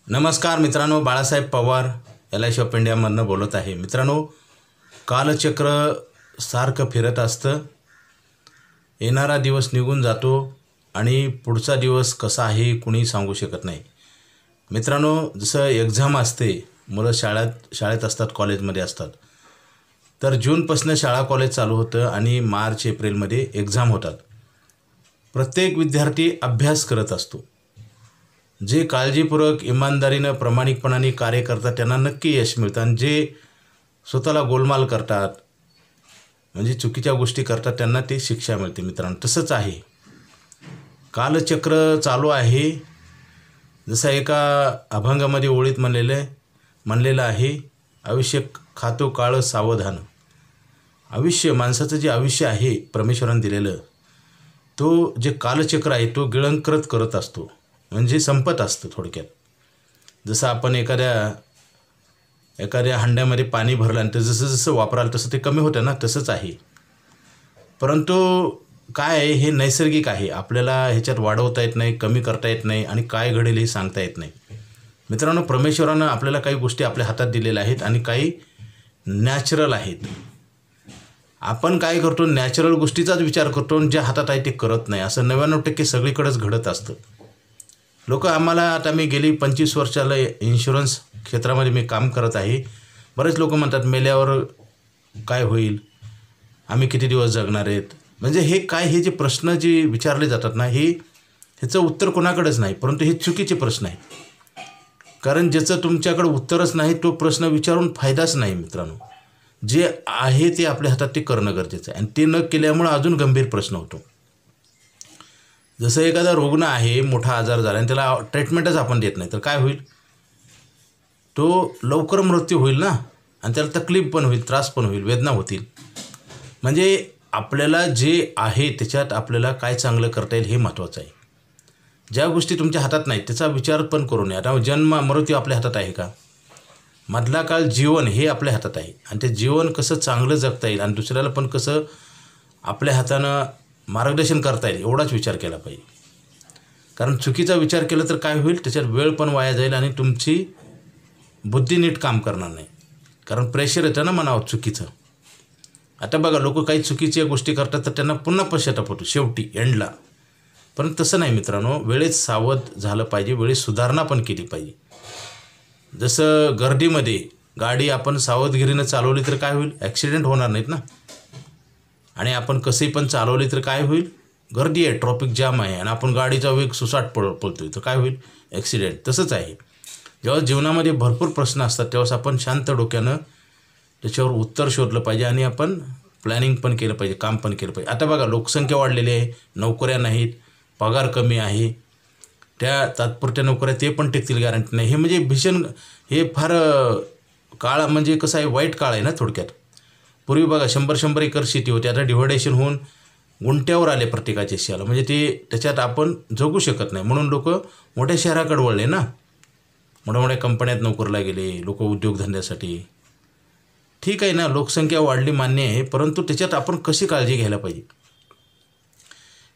नमस्कार मित्रांनो, Balasaheb Pawar LIC of इंडियामधनं बोलत आहे। मित्रांनो, कालचक्र सारखं फिरत असतं। येणारा दिवस निघून जातो आणि पुढचा दिवस कसा आहे कुणी सांगू शकत नाही। मित्रांनो, जसं एक्झाम असते, मुलं शाळेत असतात, कॉलेजमध्ये असतात, तर जूनपासून शाळा कॉलेज चालू होतं आणि मार्च एप्रिलमध्ये एक्झाम होतात। प्रत्येक विद्यार्थी अभ्यास करत असतो। जे काळजीपूर्वक, इमानदारीनं, प्रामाणिकपणाने कार्य करतात त्यांना नक्की यश मिळतं आणि जे स्वतःला गोलमाल करतात, म्हणजे चुकीच्या गोष्टी करतात, त्यांना ती शिक्षा मिळते। मित्रांनो, तसंच आहे, कालचक्र चालू आहे। जसं एका अभंगामध्ये ओळीत म्हणलेलं आहे, आयुष्य खातो काळ सावधान। आयुष्य, माणसाचं जे आयुष्य आहे परमेश्वराने दिलेलं, तो जे कालचक्र आहे तो गिळंकृत करत असतो, म्हणजे संपत असतं थोडक्यात। जसं आपण एखाद्या हंड्यामध्ये पाणी भरलं आणि ते जसं वापराल तसं ते कमी होतं ना, तसंच आहे। परंतु काय आहे, हे नैसर्गिक आहे, आपल्याला ह्याच्यात वाढवता येत नाही, कमी करता येत नाही आणि काय घडेल हे सांगता येत नाही। मित्रांनो, परमेश्वरानं आपल्याला काही गोष्टी आपल्या हातात दिलेल्या आहेत आणि काही नॅचरल आहेत। आपण काय करतो, नॅचरल गोष्टीचाच विचार करतो आणि जे हातात आहे ते करत नाही। असं 99% सगळीकडेच घडत असतं। लोक आता मी गेली 25 वर्षाला इन्शुरन्स क्षेत्रामध्ये मी काम करत आहे। बरेच लोक म्हणतात, मेल्यावर काय होईल, आम्ही किती दिवस जगणार आहेत, म्हणजे हे जे प्रश्न जे विचारले जातात ना, ह्याचं उत्तर कोणाकडेच नाही, परंतु हे चुकीचे प्रश्न आहेत। कारण ज्याचं तुमच्याकडे उत्तरच नाही तो प्रश्न विचारून फायदाच नाही। मित्रांनो, जे आहे ते आपल्या हातात ते करणं गरजेचं आहे आणि ते न केल्यामुळे अजून गंभीर प्रश्न होतो। जसं एखादा रुग्ण आहे, मोठा आजार झाला आणि त्याला ट्रीटमेंटच आपण देत नाही, तर काय होईल, तो लवकर मृत्यू होईल ना, आणि त्याला तकलीफ पण होईल, त्रास पण होईल, वेदना होतील। म्हणजे आपल्याला जे आहे त्याच्यात आपल्याला काय चांगलं करता येईल हे महत्त्वाचं आहे। ज्या गोष्टी तुमच्या हातात नाहीत त्याचा विचार पण करू नये। आता जन्म मृत्यू आपल्या हातात आहे का? मधला काळ जीवन हे आपल्या हातात आहे आणि ते जीवन कसं चांगलं जगता येईल आणि दुसऱ्याला पण कसं आपल्या हातानं मार्गदर्शन करता येईल एवढाच विचार केला पाहिजे। कारण चुकीचा विचार केला तर काय होईल, त्याच्यात वेळ पण वाया जाईल आणि तुमची बुद्धी नीट काम करणार नाही। कारण प्रेशर येतं ना मनावर चुकीचं। आता बघा, लोक काही चुकीच्या गोष्टी करतात तर त्यांना पुन्हा पश्चाताप होतो शेवटी एंडला, पण तसं नाही मित्रांनो, वेळेत सावध झालं पाहिजे, वेळेत सुधारणा पण केली पाहिजे। जसं गर्दीमध्ये गाडी आपण सावधगिरीनं चालवली तर काय होईल, ॲक्सिडेंट होणार नाहीत ना। आणि आपण कसे पण चालवली तर काय होईल, गर्दी आहे, ट्रॉफिक जाम आहे आणि आपण गाडीचा वेग सुसाट पळतोय तर काय होईल, ॲक्सिडेंट। तसंच आहे, जेव्हा जीवनामध्ये भरपूर प्रश्न असतात तेव्हाच आपण शांत डोक्यानं त्याच्यावर उत्तर शोधलं पाहिजे आणि आपण प्लॅनिंग पण केलं पाहिजे, काम पण केलं पाहिजे। आता बघा, लोकसंख्या वाढलेली आहे, नोकऱ्या नाहीत, पगार कमी आहे, त्या तात्पुरत्या नोकऱ्या ते पण टिकतील गॅरंटी नाही। हे म्हणजे भीषण, हे फार काळ म्हणजे कसं आहे, वाईट काळ आहे ना थोडक्यात। पूर्वी बघा 100 एकर शेती होती, आता डिव्हायडेशन होऊन गुंठ्यावर आले प्रत्येकाचे शेला, म्हणजे त्याच्यात आपण जगू शकत नाही, म्हणून लोक मोठ्या शहराकडे वळले ना, मोठ्या कंपन्यात नोकरीला गेले लोक उद्योगधंद्यासाठी। ठीक आहे ना, लोकसंख्या वाढली मान्य आहे, परंतु त्याच्यात आपण कशी काळजी घ्यायला पाहिजे,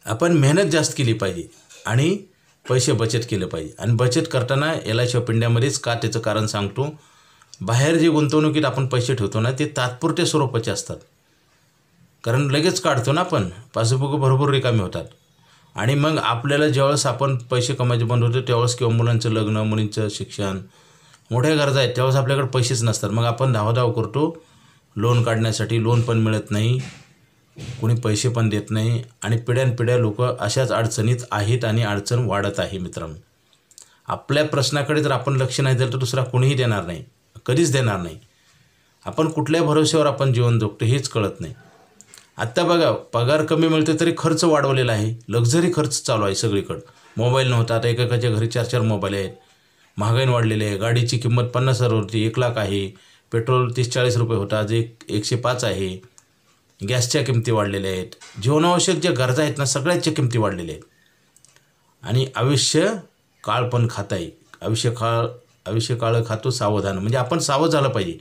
आपण मेहनत जास्त केली पाहिजे आणि पैसे बचत केले पाहिजे। आणि बचत करताना LIC ऑफ इंडियामध्येच का, त्याचं कारण सांगतो, बाहेर जे गुंतवणुकीत आपण पैसे ठेवतो ना, ते तात्पुरत्या स्वरूपाचे असतात। कारण लगेच काढतो ना आपण, पासबुक भरपूर रिकामी होतात आणि मग आपल्याला ज्यावेळेस आपण पैसे कमायचे बंद होते त्यावेळेस, किंवा मुलांचं लग्न, मुलींचं शिक्षण, मोठ्या गरजा आहेत, त्यावेळेस आपल्याकडे पैसेच नसतात। मग आपण धावधाव करतो लोन काढण्यासाठी, लोन पण मिळत नाही, कोणी पैसे पण देत नाही आणि पिढ्यानपिढ्या लोक अशाच अडचणीत आहेत आणि अडचण वाढत आहे। मित्रांनो, आपल्या प्रश्नाकडे जर आपण लक्ष नाही दिलं तर दुसरा कोणीही देणार नाही, कधीच देणार नाही। आपण कुठल्या भरोश्यावर आपण जीवन जगतो हेच कळत नाही। आत्ता बघा, पगार कमी मिळते तरी खर्च वाढवलेला आहे, लक्झरी खर्च चालू आहे सगळीकडं। मोबाईल नव्हता, आता एकेकाच्या घरी 4-4 मोबाईल आहेत, महागाई वाढलेली आहे, गाडीची किंमत 50,000 होती, 1,00,000 आहे, पेट्रोल 30-40 रुपये होता, आज 105 आहे, गॅसच्या किमती वाढलेल्या आहेत, जीवनावश्यक ज्या गरजा आहेत ना सगळ्याच्या किमती वाढलेल्या आहेत आणि आयुष्य काळ पण खात आहे। आयुष्य काळ खातो सावधान, म्हणजे आपण सावध झालं पाहिजे।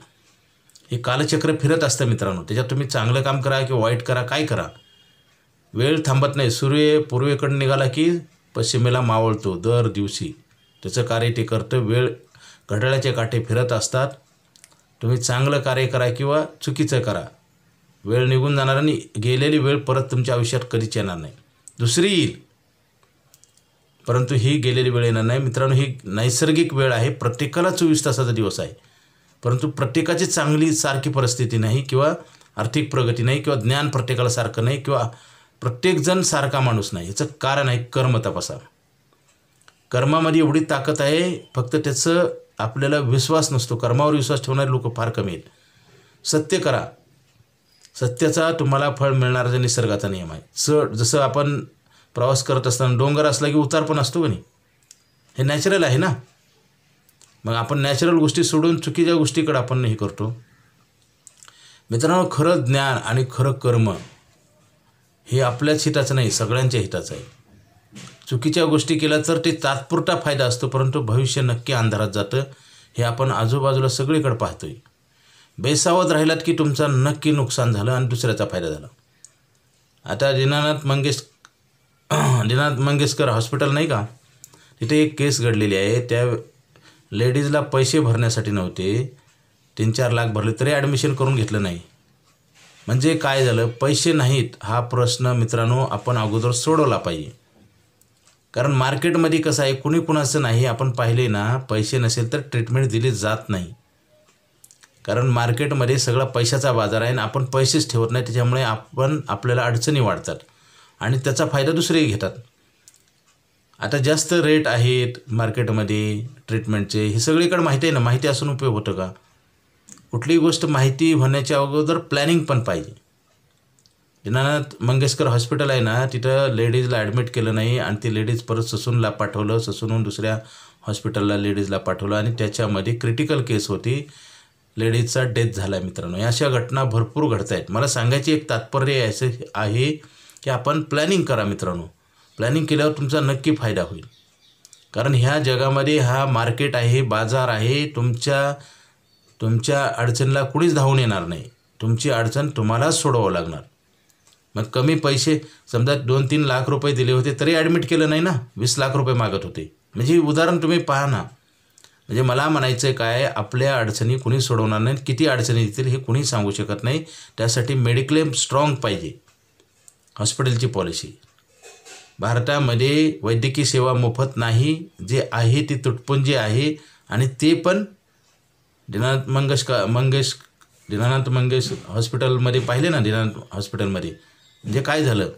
हे कालचक्र फिरत असतं मित्रांनो, त्याच्यात तुम्ही चांगलं काम करा किंवा वाईट करा, काय करा, वेळ थांबत नाही। सूर्य पूर्वेकडे निघाला की पश्चिमेला मावळतो दर दिवशी, त्याचं कार्य ते करतं. वेळ घड्याळाचे काटे फिरत असतात. तुम्ही चांगलं कार्य करा किंवा चुकीचं करा, वेळ निघून जाणार आणि गेलेली वेळ परत तुमच्या आयुष्यात कधीच येणार नाही. दुसरी येईल, परंतु ही गेलेली वेळ येणार नाही. मित्रांनो, ही नैसर्गिक वेळ आहे. प्रत्येकाला 24 तासाचा दिवस आहे, परंतु प्रत्येकाची चांगली सारखी परिस्थिती नाही किंवा आर्थिक प्रगती नाही किंवा ज्ञान प्रत्येकाला सारखं नाही किंवा प्रत्येकजण सारखा माणूस नाही. याचं कारण आहे कर्म तपासा. कर्मामध्ये एवढी ताकद आहे, फक्त त्याचं आपल्याला विश्वास नसतो. कर्मावर विश्वास ठेवणारे लोक फार कमी आहेत. सत्य करा, सत्याचा तुम्हाला फळ मिळणारा निसर्गाचा नियम आहे. जसं आपण प्रवास करत असताना डोंगर असला की उतार पण असतो का नाही, हे नॅचरल आहे ना. मग आपण नॅचरल गोष्टी सोडून चुकीच्या गोष्टीकडे आपण हे करतो. मित्रांनो, खरं ज्ञान आणि खरं कर्म हे आपल्याच हिताचं नाही, सगळ्यांच्या हिताचं आहे. चुकीच्या गोष्टी केल्या तर ते तात्पुरता फायदा असतो, परंतु भविष्य नक्की अंधारात जातं. हे आपण आजूबाजूला सगळीकडे पाहतोय. बेसावध राहिलात की तुमचं नक्की नुकसान झालं आणि दुसऱ्याचा फायदा झाला. आता दीनानाथ मंगेशकर हॉस्पिटल नाही का, तिथे एक केस घडलेली आहे. त्या लेडीजला पैसे भरण्यासाठी नव्हते, 3-4 लाख भरले तरी ॲडमिशन करून घेतलं नाही. म्हणजे काय झालं, पैसे नाहीत हा प्रश्न मित्रांनो आपण अगोदर सोडवला पाहिजे. कारण मार्केटमध्ये कसं आहे, कुणी कुणाचं नाही. आपण पाहिले ना, पैसे नसेल तर ट्रीटमेंट दिली जात नाही. कारण मार्केटमध्ये सगळा पैशाचा बाजार आहे आणि आपण पैसेच ठेवत नाही. त्याच्यामुळे आपल्याला अडचणी वाढतात आणि त्याचा फायदा दुसरेही घेतात. आता जास्त रेट आहेत मार्केटमध्ये ट्रीटमेंटचे, हे सगळीकडे माहिती आहे ना. माहिती असून उपयोग होतं का? कुठलीही गोष्ट माहिती होण्याच्या अगोदर प्लॅनिंग पण पाहिजे. दीनानाथ मंगेशकर हॉस्पिटल आहे ना, तिथं लेडीजला ॲडमिट केलं नाही आणि ती लेडीज परत ससूनला पाठवलं. ससूनहून दुसऱ्या हॉस्पिटलला लेडीजला पाठवलं आणि त्याच्यामध्ये क्रिटिकल केस होती. लेडीजचा डेथ झाला. मित्रांनो, अशा घटना भरपूर घडत आहेत. मला सांगायची एक तात्पर्य असं आहे की आपण प्लॅनिंग करा मित्रांनो. प्लॅनिंग केल्यावर तुमचा नक्की फायदा होईल. कारण ह्या जगामध्ये हा मार्केट आहे, बाजार आहे. तुमच्या अडचणीला कुणीच धावून येणार नाही. तुमची अडचण तुम्हालाच सोडवावं लागणार. मग कमी पैसे, समजा 2-3 लाख रुपये दिले होते तरी ॲडमिट केलं नाही ना, 20 लाख रुपये मागत होते. म्हणजे उदाहरण तुम्ही पहा ना. म्हणजे मला म्हणायचं काय, आपल्या अडचणी कुणी सोडवणार नाही. किती अडचणी येतील हे कुणी सांगू शकत नाही. त्यासाठी मेडिक्लेम स्ट्रॉंग पाहिजे. हॉस्पिटलची पॉलिसी, भारतामध्ये वैद्यकीय सेवा मोफत नाही. जे आहे ती तुटपुंजी आहे आणि ते पण दीनानाथ मंगेश हॉस्पिटलमध्ये पाहिले ना. दीनानाथ हॉस्पिटलमध्ये म्हणजे काय झालं,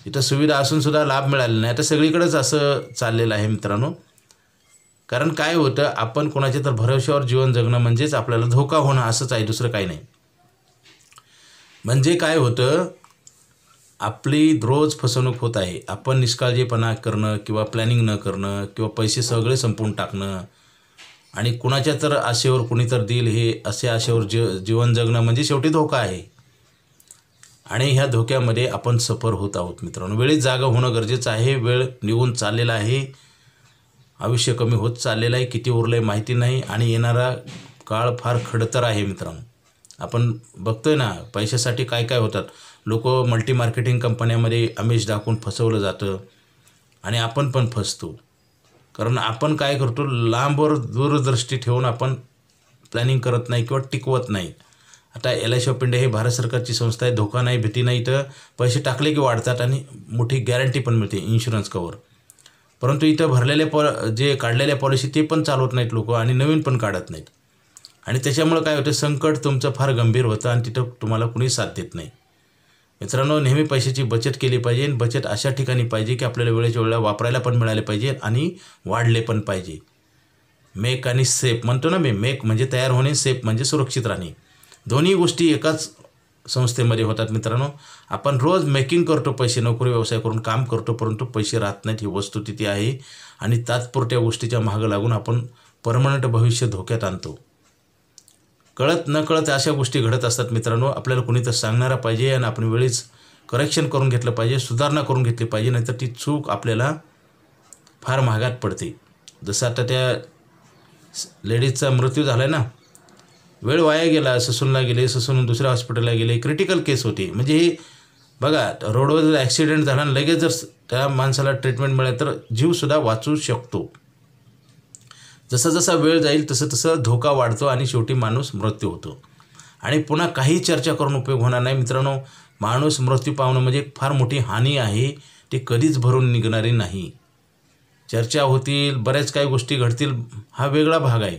इथं सुविधा असूनसुद्धा लाभ मिळाला नाही. आता सगळीकडेच असं चाललेलं आहे मित्रांनो. कारण काय होतं, आपण कोणाच्या तर भरोश्यावर जीवन जगणं म्हणजेच आपल्याला धोका होणं असंच आहे, दुसरं काही नाही. म्हणजे काय होतं, आपली रोज फसवणूक होत आहे. आपण निष्काळजीपणा करणं किंवा प्लॅनिंग न करणं किंवा पैसे सगळे संपवून टाकणं आणि कुणाच्या तर आशेवर कुणी तर देईल हे असे आशेवर जीवन जगणं म्हणजे शेवटी धोका आहे. आणि ह्या धोक्यामध्ये आपण सफर होत आहोत मित्रांनो. वेळेत जागा होणं गरजेचं आहे. वेळ निघून चाललेला आहे. आयुष्य कमी होत चाललेलं आहे. किती उरलं आहे माहिती नाही आणि येणारा काळ फार खडतर आहे मित्रांनो. आपण बघतोय ना, पैशासाठी काय काय होतात. लोक मल्टी मार्केटिंग कंपन्यामध्ये आमिष दाखवून फसवलं जातं आणि आपण पण फसतो. कारण आपण काय करतो, लांबवर दूरदृष्टी ठेवून आपण प्लॅनिंग करत नाही किंवा टिकवत नाही. आता LIC ऑफ इंडिया ही भारत सरकारची संस्था आहे. धोका नाही, भीती नाही. तर पैसे टाकले की वाढतात आणि मोठी गॅरंटी पण मिळते, इन्शुरन्स कवर. परंतु इथं भरलेले जे काढलेल्या पॉलिसी ते पण चालवत नाहीत लोक आणि नवीन पण काढत नाहीत. आणि त्याच्यामुळे काय होतं, संकट तुमचं फार गंभीर होतं आणि तिथं तुम्हाला कुणी साथ देत नाही. मित्रांनो, नेहमी पैशाची बचत केली पाहिजे. बचत अशा ठिकाणी पाहिजे की आपल्याला वेळेच्या वेळेला वापरायला पण मिळाले पाहिजे आणि वाढले पण पाहिजे. मेक आणि सेफ म्हणतो ना मी. मेक म्हणजे तयार होणे, सेफ म्हणजे सुरक्षित राहणे. दोन्ही गोष्टी एकाच संस्थेमध्ये होतात मित्रांनो. आपण रोज मेकिंग करतो, पैसे नोकरी व्यवसाय करून काम करतो, परंतु पैसे राहत नाहीत. ही वस्तुस्थिती आहे आणि तात्पुरत्या गोष्टीच्या मागं लागून आपण परमनंट भविष्य धोक्यात आणतो. कळत नकळत अशा गोष्टी घडत असतात मित्रांनो. आपल्याला कुणी तर सांगणारा पाहिजे आणि आपण वेळीच करेक्शन करून घेतलं पाहिजे, सुधारणा करून घेतली पाहिजे. नाहीतर ती चूक आपल्याला फार महागात पडते. जसं आता त्या लेडीजचा मृत्यू झाला ना, वेळ वाया गेला. ससूनला गेले, ससून दुसऱ्या हॉस्पिटलला गेले, क्रिटिकल केस होती. म्हणजे हे बघा, रोडवर जर ॲक्सिडेंट झाला आणि लगेच जर त्या माणसाला ट्रीटमेंट मिळाली तर जीवसुद्धा वाचू शकतो. जसा जसा वेळ जाईल तसं तसं धोका वाढतो आणि शेवटी माणूस मृत्यू होतो. आणि पुन्हा काही चर्चा करून उपयोग होणार नाही मित्रांनो. माणूस मृत्यू पावणं म्हणजे एक फार मोठी हानी आहे, ती कधीच भरून निघणारी नाही. चर्चा होतील, बऱ्याच काही गोष्टी घडतील, हा वेगळा भाग आहे.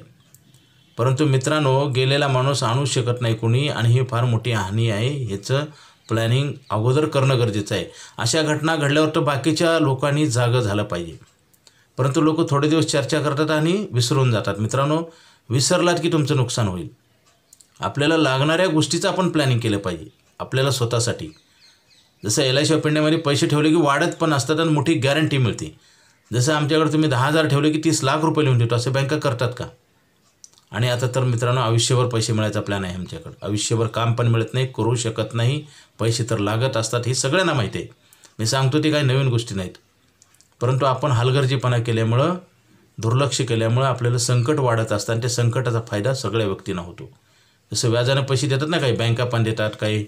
परंतु मित्रांनो, गेलेला माणूस आणू शकत नाही कोणी, आणि ही फार मोठी हानी आहे. ह्याचं प्लॅनिंग अगोदर करणं गरजेचं आहे. अशा घटना घडल्यावर तर बाकीच्या लोकांनी जागं झालं पाहिजे. परंतु लोक थोडे दिवस चर्चा करतात आणि विसरून जातात. मित्रांनो, विसरलात की तुमचं नुकसान होईल. आपल्याला लागणाऱ्या गोष्टीचं आपण प्लॅनिंग केलं पाहिजे आपल्याला स्वतःसाठी. जसं LIC ऑफ इंडियामध्ये पैसे ठेवले की वाढत पण असतात आणि मोठी गॅरंटी मिळते. जसं आमच्याकडे तुम्ही 10,000 ठेवले की 30 लाख रुपये लिहून देतो, असे बँका करतात का? आणि आता तर मित्रांनो, आयुष्यभर पैसे मिळायचा प्लॅन आहे आमच्याकडं. आयुष्यभर काम पण मिळत नाही, करू शकत नाही, पैसे तर लागत असतात, हे सगळ्यांना माहिती आहे. मी सांगतो ते काही नवीन गोष्टी नाहीत. परंतु आपण हलगर्जीपणा केल्यामुळं, दुर्लक्ष केल्यामुळं आपल्याला संकट वाढत असतं आणि त्या संकटाचा फायदा सगळ्या व्यक्तींना होतो. जसं व्याजानं पैसे देतात ना, काही बँका पण देतात, काही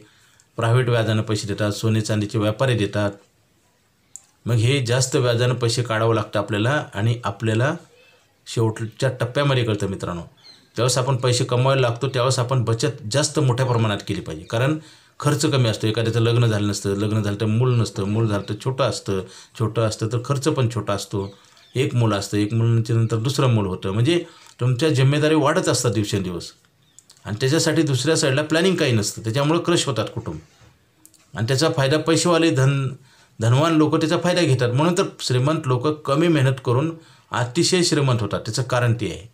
प्रायव्हेट व्याजानं पैसे देतात, सोने चांदीचे व्यापारी देतात. मग हे जास्त व्याजानं पैसे काढावं लागतं आपल्याला, आणि आपल्याला शेवटच्या टप्प्यामध्ये कळतं मित्रांनो. ज्यावेळेस आपण पैसे कमवायला लागतो त्यावेळेस आपण बचत जास्त मोठ्या प्रमाणात केली पाहिजे, कारण खर्च कमी असतो. एखाद्याचं लग्न झालं नसतं, लग्न झालं तर मूल नसतं, मूल झालं तर छोटं असतं तर खर्च पण छोटा असतो. एक मूल असतं, एक मुलांच्या नंतर दुसरं मूल होतं. म्हणजे तुमच्या जिम्मेदारी वाढत असतात दिवसेंदिवस, आणि त्याच्यासाठी दुसऱ्या साईडला प्लॅनिंग काही नसतं. त्याच्यामुळं क्रश होतात कुटुंब, आणि त्याचा फायदा पैसेवाले धनवान लोक त्याचा फायदा घेतात. म्हणून तर श्रीमंत लोक कमी मेहनत करून अतिशय श्रीमंत होतात. त्याचं कारण ते आहे.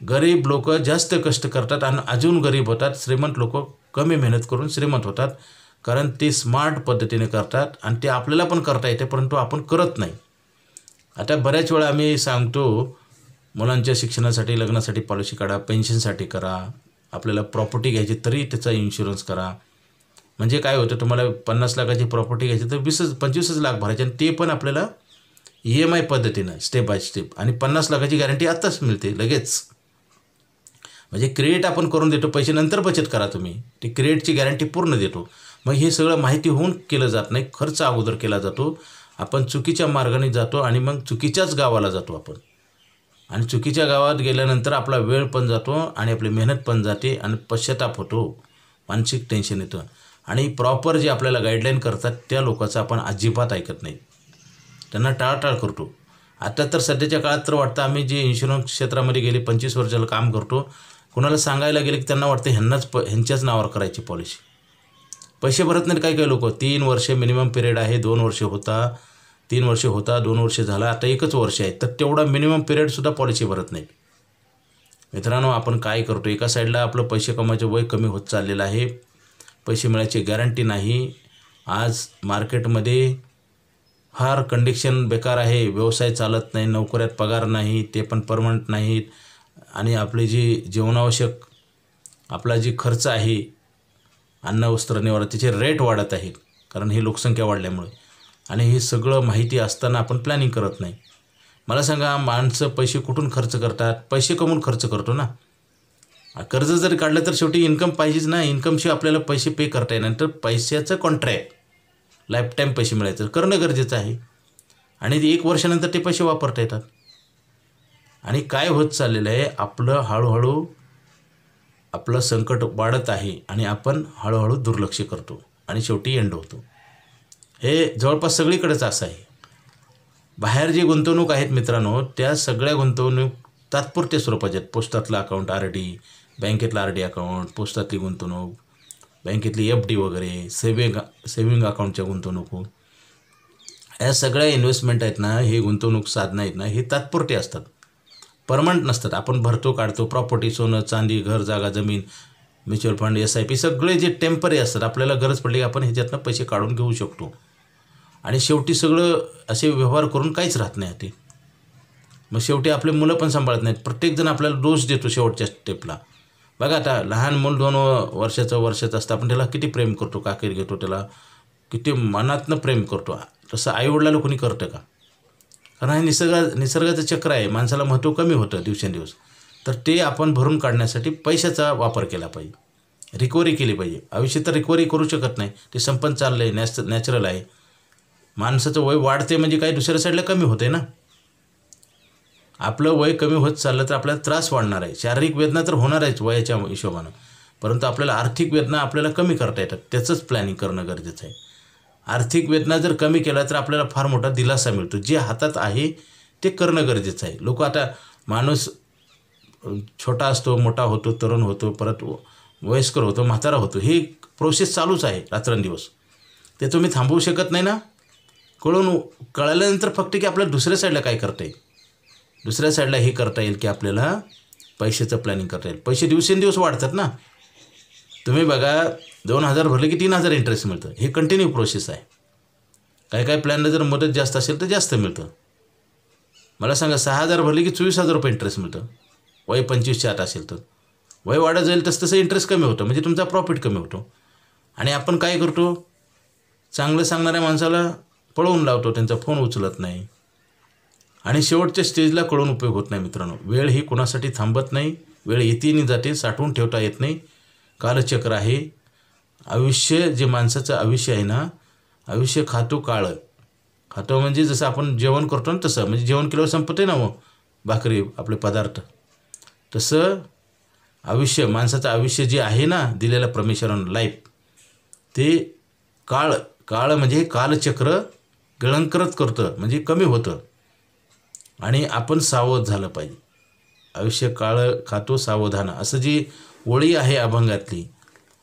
गरीब लोक जास्त कष्ट करतात आणि अजून गरीब होतात. श्रीमंत लोक कमी मेहनत करून श्रीमंत होतात, कारण ते स्मार्ट पद्धतीने करतात, आणि ते आपल्याला पण करता येते, परंतु आपण करत नाही. आता बऱ्याच वेळा आम्ही सांगतो, मुलांच्या शिक्षणासाठी, लग्नासाठी पॉलिसी काढा, पेन्शनसाठी करा, आपल्याला प्रॉपर्टी घ्यायची तरी त्याचा इन्शुरन्स करा. म्हणजे काय होतं, तुम्हाला 50 लाखाची प्रॉपर्टी घ्यायची तर 25 लाख भरायचे, आणि ते पण आपल्याला EMI पद्धतीनं स्टेप बाय स्टेप, आणि 50 लाखाची गॅरंटी आत्ताच मिळते लगेच. म्हणजे क्रेडिट आपण करून देतो, पैसे नंतर बचत करा तुम्ही, ती क्रेडिटची गॅरंटी पूर्ण देतो. मग हे सगळं माहिती होऊन केलं जात नाही, खर्च अगोदर केला जातो. आपण चुकीच्या मार्गाने जातो आणि मग चुकीच्याच गावाला जातो आपण, आणि चुकीच्या गावात गेल्यानंतर आपला वेळ पण जातो आणि आपली मेहनत पण जाते, आणि पश्चाताप होतो, मानसिक टेन्शन येतं. आणि प्रॉपर जे आपल्याला गाईडलाईन करतात त्या लोकांचं आपण अजिबात ऐकत नाही, त्यांना टाळटाळ करतो. आता तर सध्याच्या काळात तर वाटतं, आम्ही जे इन्शुरन्स क्षेत्रामध्ये गेले 25 वर्षाला काम करतो, कोणाला सांगायला गेले की त्यांना वाटतं ह्यांच्याच नावावर करायची पॉलिसी. पैसे भरत नाहीत काही लोक. 3 वर्षे मिनिमम पिरियड आहे, 2 वर्षे होता, 3 वर्षे होता, 2 वर्षे झाला, आता 1च वर्ष आहे, तर तेवढा मिनिमम पिरियडसुद्धा पॉलिसी भरत नाहीत. मित्रांनो, आपण काय करतो, एका साईडला आपलं पैसे कमवायचं वय कमी होत चाललेलं आहे, पैसे मिळायची गॅरंटी नाही. आज मार्केटमध्ये फार कंडिशन बेकार आहे, व्यवसाय चालत नाही, नोकऱ्यात पगार नाही, ते पण परमनंट नाहीत, आणि आपले जी जीवनावश्यक आपला जी खर्च आहे, अन्न वस्त्र निवारा, त्याचे रेट वाढत आहेत, कारण ही लोकसंख्या वाढल्यामुळे. आणि हे सगळं माहिती असताना आपण प्लॅनिंग करत नाही. मला सांगा, माणसं पैसे कुठून खर्च करतात? पैसे कमवून खर्च करतो ना. कर्ज जर काढलं तर शेवटी इन्कम पाहिजेच ना. इन्कमशिवाय आपल्याला पैसे पे करता येणार, तर पैशाचं कॉन्ट्रॅक्ट लाईफ टाईम पैसे मिळायचं करणं गरजेचं आहे, आणि 1 वर्षानंतर ते पैसे वापरता येतात. आणि काय होत चाललेलं आहे, आपलं हळूहळू आपलं संकट वाढत आहे, आणि आपण हळूहळू दुर्लक्ष करतो, आणि शेवटी एंड होतो. हे जवळपास सगळीकडेच असं आहे. बाहेर जी गुंतवणूक आहेत मित्रांनो, त्या सगळ्या गुंतवणूक तात्पुरत्या स्वरूपाच्या आहेत. पोस्टातलं अकाउंट RD, बँकेतलं RD अकाउंट, पोस्टातली गुंतवणूक, बँकेतली FD वगैरे, सेविंग अकाउंटच्या गुंतवणूक, या सगळ्या इन्व्हेस्टमेंट आहेत ना, हे गुंतवणूक साधनं आहेत ना, हे तात्पुरते असतात, परमनंट नसतात. आपण भरतो काढतो, प्रॉपर्टी, सोनं चांदी, घर जागा जमीन, म्युच्युअल फंड, SIP, सगळे जे टेम्पररी असतात. आपल्याला गरज पडली की आपण ह्याच्यातनं पैसे काढून घेऊ शकतो, आणि शेवटी सगळं असे व्यवहार करून काहीच राहत नाही ते. मग शेवटी आपले मुलं पण सांभाळत नाहीत. प्रत्येकजण आपल्याला दोष देतो शेवटच्या स्टेपला. बघा, आता लहान मूल 2 वर्षाचं असतं, आपण त्याला किती प्रेम करतो, काकेर घेतो, त्याला किती मनातनं प्रेम करतो. तसं आईवडिलाला कोणी करतं का? कारण हे निसर्गाचं चक्र आहे. माणसाला महत्त्व कमी होतं दिवसेंदिवस. तर ते आपण भरून काढण्यासाठी पैशाचा वापर केला पाहिजे, रिकव्हरी केली पाहिजे. आयुष्य तर रिकव्हरी करू शकत नाही, ते संपन्न चाललं आहे, नॅचरल आहे. माणसाचं वय वाढते म्हणजे काही दुसऱ्या साईडला कमी होते ना. आपलं वय कमी होत चाललं तर आपल्याला त्रास वाढणार आहे. शारीरिक वेदना तर होणार आहेच वयाच्या हिशोबानं, परंतु आपल्याला आर्थिक वेदना आपल्याला कमी करता येतात. त्याचंच प्लॅनिंग करणं गरजेचं आहे. आर्थिक वेदना जर कमी केला तर आपल्याला फार मोठा दिलासा मिळतो. जे हातात आहे ते करणं गरजेचं आहे. लोक आता माणूस छोटा असतो, मोठा होतो, तरुण होतो, परत वयस्कर होतो, म्हातारा होतो, ही प्रोसेस चालूच आहे रात्रंदिवस. ते तुम्ही थांबवू शकत नाही ना. कळल्यानंतर फक्त की आपल्याला दुसऱ्या साईडला काय करता येईल, दुसऱ्या साईडला हे करता येईल की आपल्याला पैशाचं प्लॅनिंग करता येईल. पैसे दिवसेंदिवस वाढतात ना. तुम्ही बघा 2,000 भरले की 3,000 इंटरेस्ट मिळतं. हे कंटिन्यू प्रोसेस आहे. काय प्लॅनला जर मदत जास्त असेल तर जास्त मिळतं. मला सांगा 6,000 भरले की 24,000 रुपये इंटरेस्ट मिळतं. वय 25च्या आत असेल तर. वय वाढत जाईल तसं इंटरेस्ट कमी होतं, म्हणजे तुमचा प्रॉफिट कमी होतो. आणि आपण काय करतो, चांगलं सांगणाऱ्या माणसाला पळवून लावतो, त्यांचा फोन उचलत नाही आणि शेवटच्या स्टेजला कळून उपयोग होत नाही. मित्रांनो, वेळ ही कोणासाठी थांबत नाही. वेळ येते आणि जाते, साठवून ठेवता येत नाही. कालचक्र आहे. आयुष्य जे माणसाचं आयुष्य आहे ना, आयुष्य खातो काळ. खातो म्हणजे जसं आपण जेवण करतो ना तसं, म्हणजे जेवण केल्यावर संपते ना मग भाकरी आपले पदार्थ, तसं आयुष्य, माणसाचं आयुष्य जे आहे ना दिलेलं परमेश्वरानं लाईफ, ते काळ म्हणजे कालचक्र गिळंकृत करतं, म्हणजे कमी होतं. आणि आपण सावध झालं पाहिजे. आयुष्य काळ खातो सावधान, असं जी ओळी आहे अभंगातली,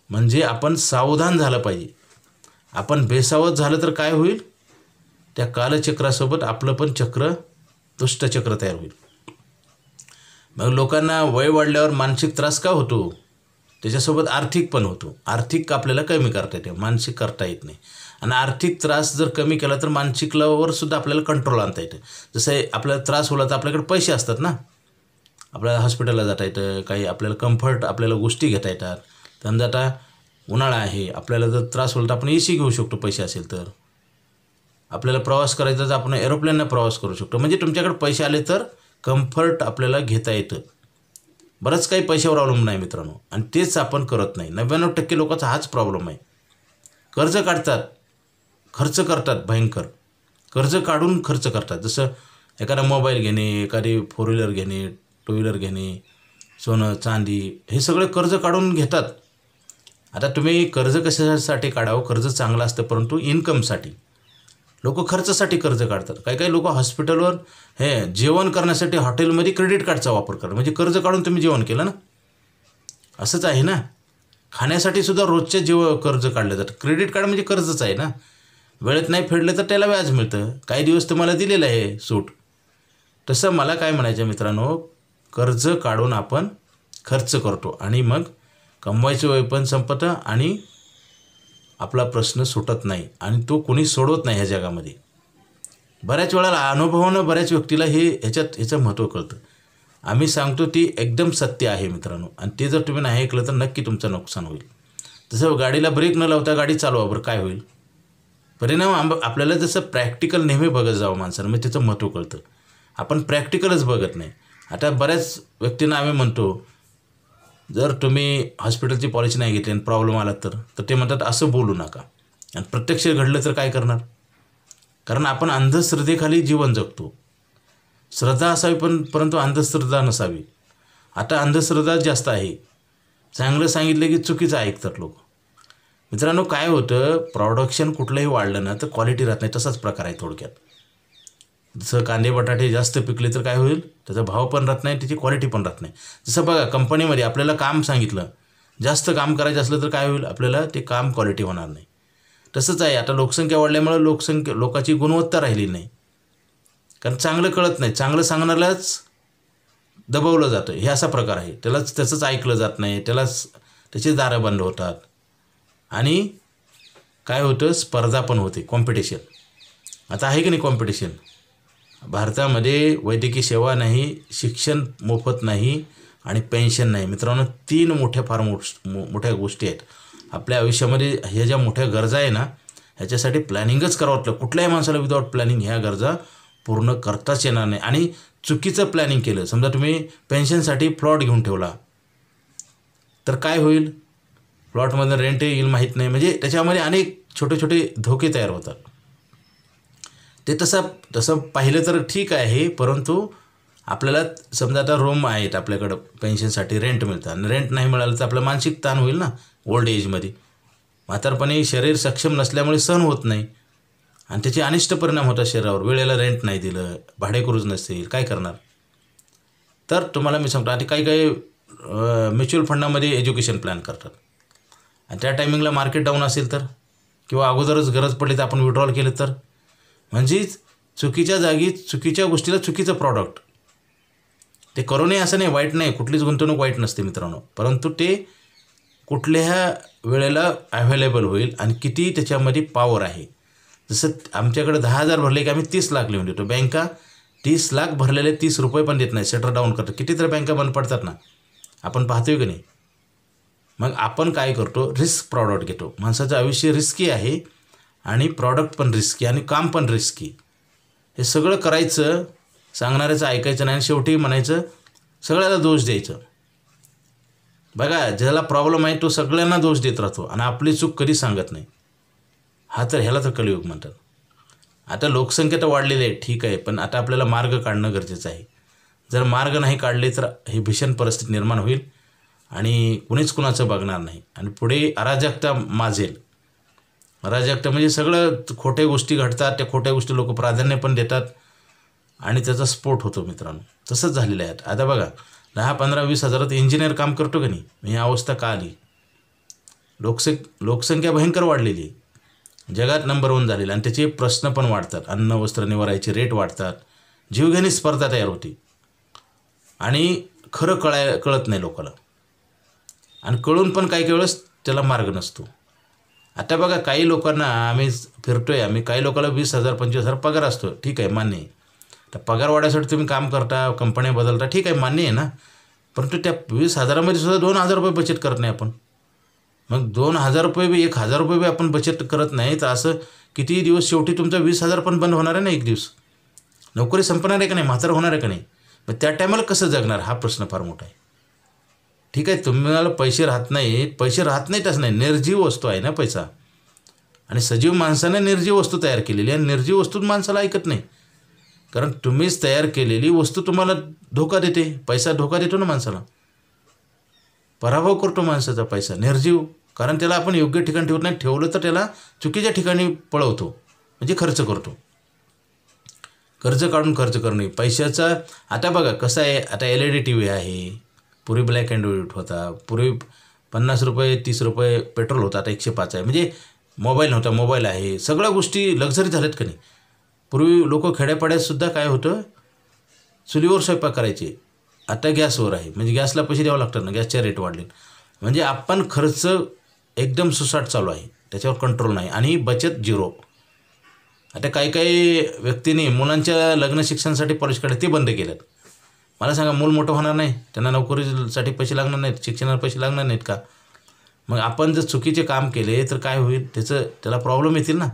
म्हणजे आपण सावधान झालं पाहिजे. आपण बेसावध झालं तर काय होईल, त्या कालचक्रासोबत आपलं पण चक्र, दुष्टचक्र तयार होईल. मग लोकांना वय वाढल्यावर मानसिक त्रास का होतो, त्याच्यासोबत आर्थिक पण होतो. आर्थिक आपल्याला कमी करता येते, मानसिक करता येत नाही. आणि आर्थिक त्रास जर कमी केला तर मानसिकवर सुद्धा आपल्याला कंट्रोल आणता येतं. जसं आपल्याला त्रास होला तर आपल्याकडे पैसे असतात ना, आपल्याला हॉस्पिटलला जाता येतं, काही आपल्याला कम्फर्ट, आपल्याला गोष्टी घेता येतात. समजा आता उन्हाळा आहे, आपल्याला जर त्रास होला तर आपण AC घेऊ शकतो पैसे असेल तर. आपल्याला प्रवास करायचा तर आपण एरोप्लेनने प्रवास करू शकतो. म्हणजे तुमच्याकडे पैसे आले तर कम्फर्ट आपल्याला घेता येतं. बरंच काही पैशावर अवलंबून आहे मित्रांनो, आणि तेच आपण करत नाही. 99% लोकांचा हाच प्रॉब्लेम आहे. कर्ज काढतात, खर्च करतात, भयंकर कर्ज काढून खर्च करतात. जसं एखादा मोबाईल घेणे, एखादी 4 व्हीलर घेणे, 2 व्हीलर घेणे, सोनं चांदी, हे सगळे कर्ज काढून घेतात. आता तुम्ही कर्ज कशासाठी काढावं, कर्ज चांगलं असतं, परंतु इन्कमसाठी. लोक खर्चासाठी कर्ज काढतात. काही लोक हॉस्पिटलवर जेवण करण्यासाठी हॉटेलमध्ये क्रेडिट कार्डचा वापर करतात. म्हणजे कर्ज काढून तुम्ही जेवण केलं ना, असंच आहे ना. खाण्यासाठी सुद्धा रोजच्या कर्ज काढलं जातं. क्रेडिट कार्ड म्हणजे कर्जच आहे ना. वेळेत नाही फेडलं तर त्याला व्याज मिळतं. काही दिवस तुम्हाला दिलेलं आहे सूट. तसं मला काय म्हणायचं मित्रांनो, कर्ज काढून आपण खर्च करतो आणि मग कमवायचं वय पण संपतं आणि आपला प्रश्न सुटत नाही, आणि तो कोणी सोडवत नाही ह्या जगामध्ये. बऱ्याच वेळेला अनुभवानं बऱ्याच व्यक्तीला ह्याचं महत्त्व कळतं. आम्ही सांगतो ती एकदम सत्य आहे मित्रांनो, आणि ते जर तुम्ही नाही ऐकलं तर नक्की तुमचं नुकसान होईल. जसं गाडीला ब्रेक न लावता गाडी चालवा, बरं काय होईल परिणाम. आपल्याला जसं प्रॅक्टिकल नेहमी बघत जावं माणसानं, मग त्याचं महत्त्व कळतं. आपण प्रॅक्टिकलच बघत नाही. आता बऱ्याच व्यक्तींना आम्ही म्हणतो, जर तुम्ही हॉस्पिटलची पॉलिसी नाही घेतली आणि प्रॉब्लेम आला तर ते म्हणतात असं बोलू नका. आणि प्रत्यक्ष घडलं तर काय करणार, कारण आपण अंधश्रद्धेखाली जीवन जगतो. श्रद्धा असावी परंतु अंधश्रद्धा नसावी. आता अंधश्रद्धा जास्त आहे. चांगलं सांगितलं की चुकीचं ऐकतात लोक. मित्रांनो, काय होतं, प्रोडक्शन कुठलंही वाढलं ना तर क्वालिटी राहत नाही. तसाच प्रकार आहे थोडक्यात. जसं कांदे बटाटे जास्त पिकले तर काय होईल, त्याचा भाव पण राहत नाही, त्याची क्वालिटी पण राहत नाही. जसं बघा, कंपनीमध्ये आपल्याला काम सांगितलं, जास्त काम करायचं असलं तर काय होईल, आपल्याला ते काम क्वालिटी होणार नाही. तसंच आहे, आता लोकसंख्या वाढल्यामुळे लोकांची गुणवत्ता राहिली नाही, कारण चांगलं कळत नाही. चांगलं सांगणाऱ्यालाच दबवलं जातं, हे असा प्रकार आहे. त्याचंच ऐकलं जात नाही, त्याचे दारं बंद होतात. आणि काय होतं, स्पर्धा पण होते, कॉम्पिटिशन. आता आहे की नाही कॉम्पिटिशन. भारतामध्ये वैद्यकीय सेवा नाही, शिक्षण मोफत नाही आणि पेन्शन नाही. मित्रांनो, 3 मोठ्या गोष्टी आहेत आपल्या आयुष्यामध्ये. ह्या ज्या मोठ्या गरजा आहे ना, ह्याच्यासाठी प्लॅनिंगच करावं लागतं. कुठल्याही माणसाला विदाऊट प्लॅनिंग ह्या गरजा पूर्ण करताच येणार नाही. आणि चुकीचं प्लॅनिंग केलं, समजा तुम्ही पेन्शनसाठी प्लॉट घेऊन ठेवला तर काय होईल, प्लॉटमधून रेंट येईल माहीत नाही. म्हणजे त्याच्यामध्ये अनेक छोटे धोके तयार होतात. ते तसं पाहिलं तर ठीक आहे, परंतु आपल्याला समजा आता रूम आहेत आपल्याकडं पेन्शनसाठी रेंट मिळतं आणि रेंट नाही मिळालं तर आपलं मानसिक ताण होईल ना ओल्ड एजमध्ये. म्हातारपणी शरीर सक्षम नसल्यामुळे सहन होत नाही आणि त्याचे अनिष्ट परिणाम होतात शरीरावर. वेळेला रेंट नाही दिलं, भाडेकरूच नसेल, काय करणार. तर तुम्हाला मी सांगतो, आता काही म्युच्युअल फंडामध्ये एज्युकेशन प्लॅन करतात आणि त्या टायमिंगला मार्केट डाऊन असेल तर, किंवा अगोदरच गरज पडली तर आपण विड्रॉल केलं तर, म्हणजेच चुकीच्या जागी चुकीच्या गोष्टीला चुकीचं प्रॉडक्ट. ते करू नये असं नाही, वाईट नाही, कुठलीच गुंतवणूक वाईट नसते मित्रांनो, परंतु ते कुठल्या वेळेला अवेलेबल होईल आणि किती त्याच्यामध्ये पॉवर आहे. जसं आमच्याकडे 10,000 भरले की आम्ही 30 लाख लिहून देतो. बँका 30 लाख भरलेले 30 रुपये पण देत नाही, शटर डाऊन करतात. कितीतरी बँका बंद पडतात ना, आपण पाहतोय की नाही. मग आपण काय करतो, रिस्क प्रॉडक्ट घेतो. माणसाचं आयुष्य रिस्की आहे आणि प्रॉडक्ट पण रिस्की आणि काम पण रिस्की. हे सगळं करायचं, सांगणाऱ्याचं ऐकायचं नाही आणि शेवटी म्हणायचं सगळ्याला दोष द्यायचं. बघा, ज्याला प्रॉब्लेम आहे तो सगळ्यांना दोष देत राहतो आणि आपली चूक कधी सांगत नाही. ह्याला तर कलियुग म्हणतात. आता लोकसंख्या तर वाढलेली आहे, ठीक आहे, पण आता आपल्याला मार्ग काढणं गरजेचं आहे. जर मार्ग नाही काढले तर ही भीषण परिस्थिती निर्माण होईल आणि कुणीच कुणाचं बघणार नाही आणि पुढे अराजकता माजेल. अराजकता म्हणजे सगळं खोट्या गोष्टी घडतात, त्या खोट्या गोष्टी लोक प्राधान्य पण देतात आणि त्याचा स्फोट होतो मित्रांनो. तसंच झालेलं आहे. आता बघा, 10, 15, 20 हजारात इंजिनियर काम करतो की नाही. ही अवस्था का आली? लोकसंख्या भयंकर वाढलेली आहे, जगात नंबर 1 झालेला आणि त्याचे प्रश्न पण वाढतात. अन्न वस्त्र निवारायचे रेट वाढतात, जीवघेणी स्पर्धा तयार होती आणि खरं कळत नाही लोकांना आणि कळून पण काही वेळेस त्याला मार्ग नसतो. आता बघा, काही लोकांना आम्ही फिरतोय, काही लोकांना 20,000 25,000 पगार असतो, ठीक आहे, मान्य आहे. तर पगार वाढायसाठी तुम्ही काम करता, कंपन्या बदलता, ठीक आहे, मान्य आहे ना. परंतु त्या 20,000मध्ये सुद्धा 2,000 रुपये बचत करत नाही आपण. मग 2,000 रुपये बी 1,000 रुपये बी आपण बचत करत नाही तर असं किती दिवस शेवटी तुमचा 20,000 पण बंद होणार आहे ना. एक दिवस नोकरी संपणार आहे का नाही, म्हातार होणार आहे का नाही. मग त्या टायमाला कसं जगणार, हा प्रश्न फार मोठा आहे. ठीक आहे, तुम्हाला पैसे राहत नाहीत असं नाही, निर्जीव वस्तू आहे ना पैसा. आणि सजीव माणसाने निर्जीव वस्तू तयार केलेली आहे. निर्जीव वस्तू माणसाला ऐकत नाही, कारण तुम्हीच तयार केलेली वस्तू तुम्हाला धोका देते. पैसा धोका देतो ना माणसाला, पराभव करतो माणसाचा पैसा, निर्जीव. कारण त्याला आपण योग्य ठिकाणी ठेवत नाही, ठेवलं तर त्याला चुकीच्या ठिकाणी पळवतो, म्हणजे खर्च करतो. कर्ज काढून खर्च करणे पैशाचा. आता बघा कसं आहे, आता LED TV आहे, पूर्वी ब्लॅक अँड व्हाईट होता, पूर्वी 50 रुपये 30 रुपये पेट्रोल होता, आता 105 आहे. म्हणजे मोबाईल नव्हता, मोबाईल आहे, सगळ्या गोष्टी लक्झरी झाल्यात का नाही. पूर्वी लोक खेड्यापाड्यातसुद्धा काय होतं, चुलीवर स्वयंपाक करायचे, आता गॅसवर आहे. म्हणजे गॅसला पैसे द्यावं लागतात ना, गॅसचे रेट वाढले. म्हणजे आपण खर्च एकदम सुसाट चालू आहे, त्याच्यावर कंट्रोल नाही आणि बचत 0. आता काही व्यक्तींनी मुलांच्या लग्न शिक्षणासाठी पॉलिश काढले, ते बंद केलेत. मला सांगा, मूल मोठं होणार नाही, त्यांना नोकरीसाठी पैसे लागणार नाहीत, शिक्षणाला पैसे लागणार नाहीत का. मग आपण जर चुकीचे काम केले तर काय होईल, त्याला प्रॉब्लेम येतील ना.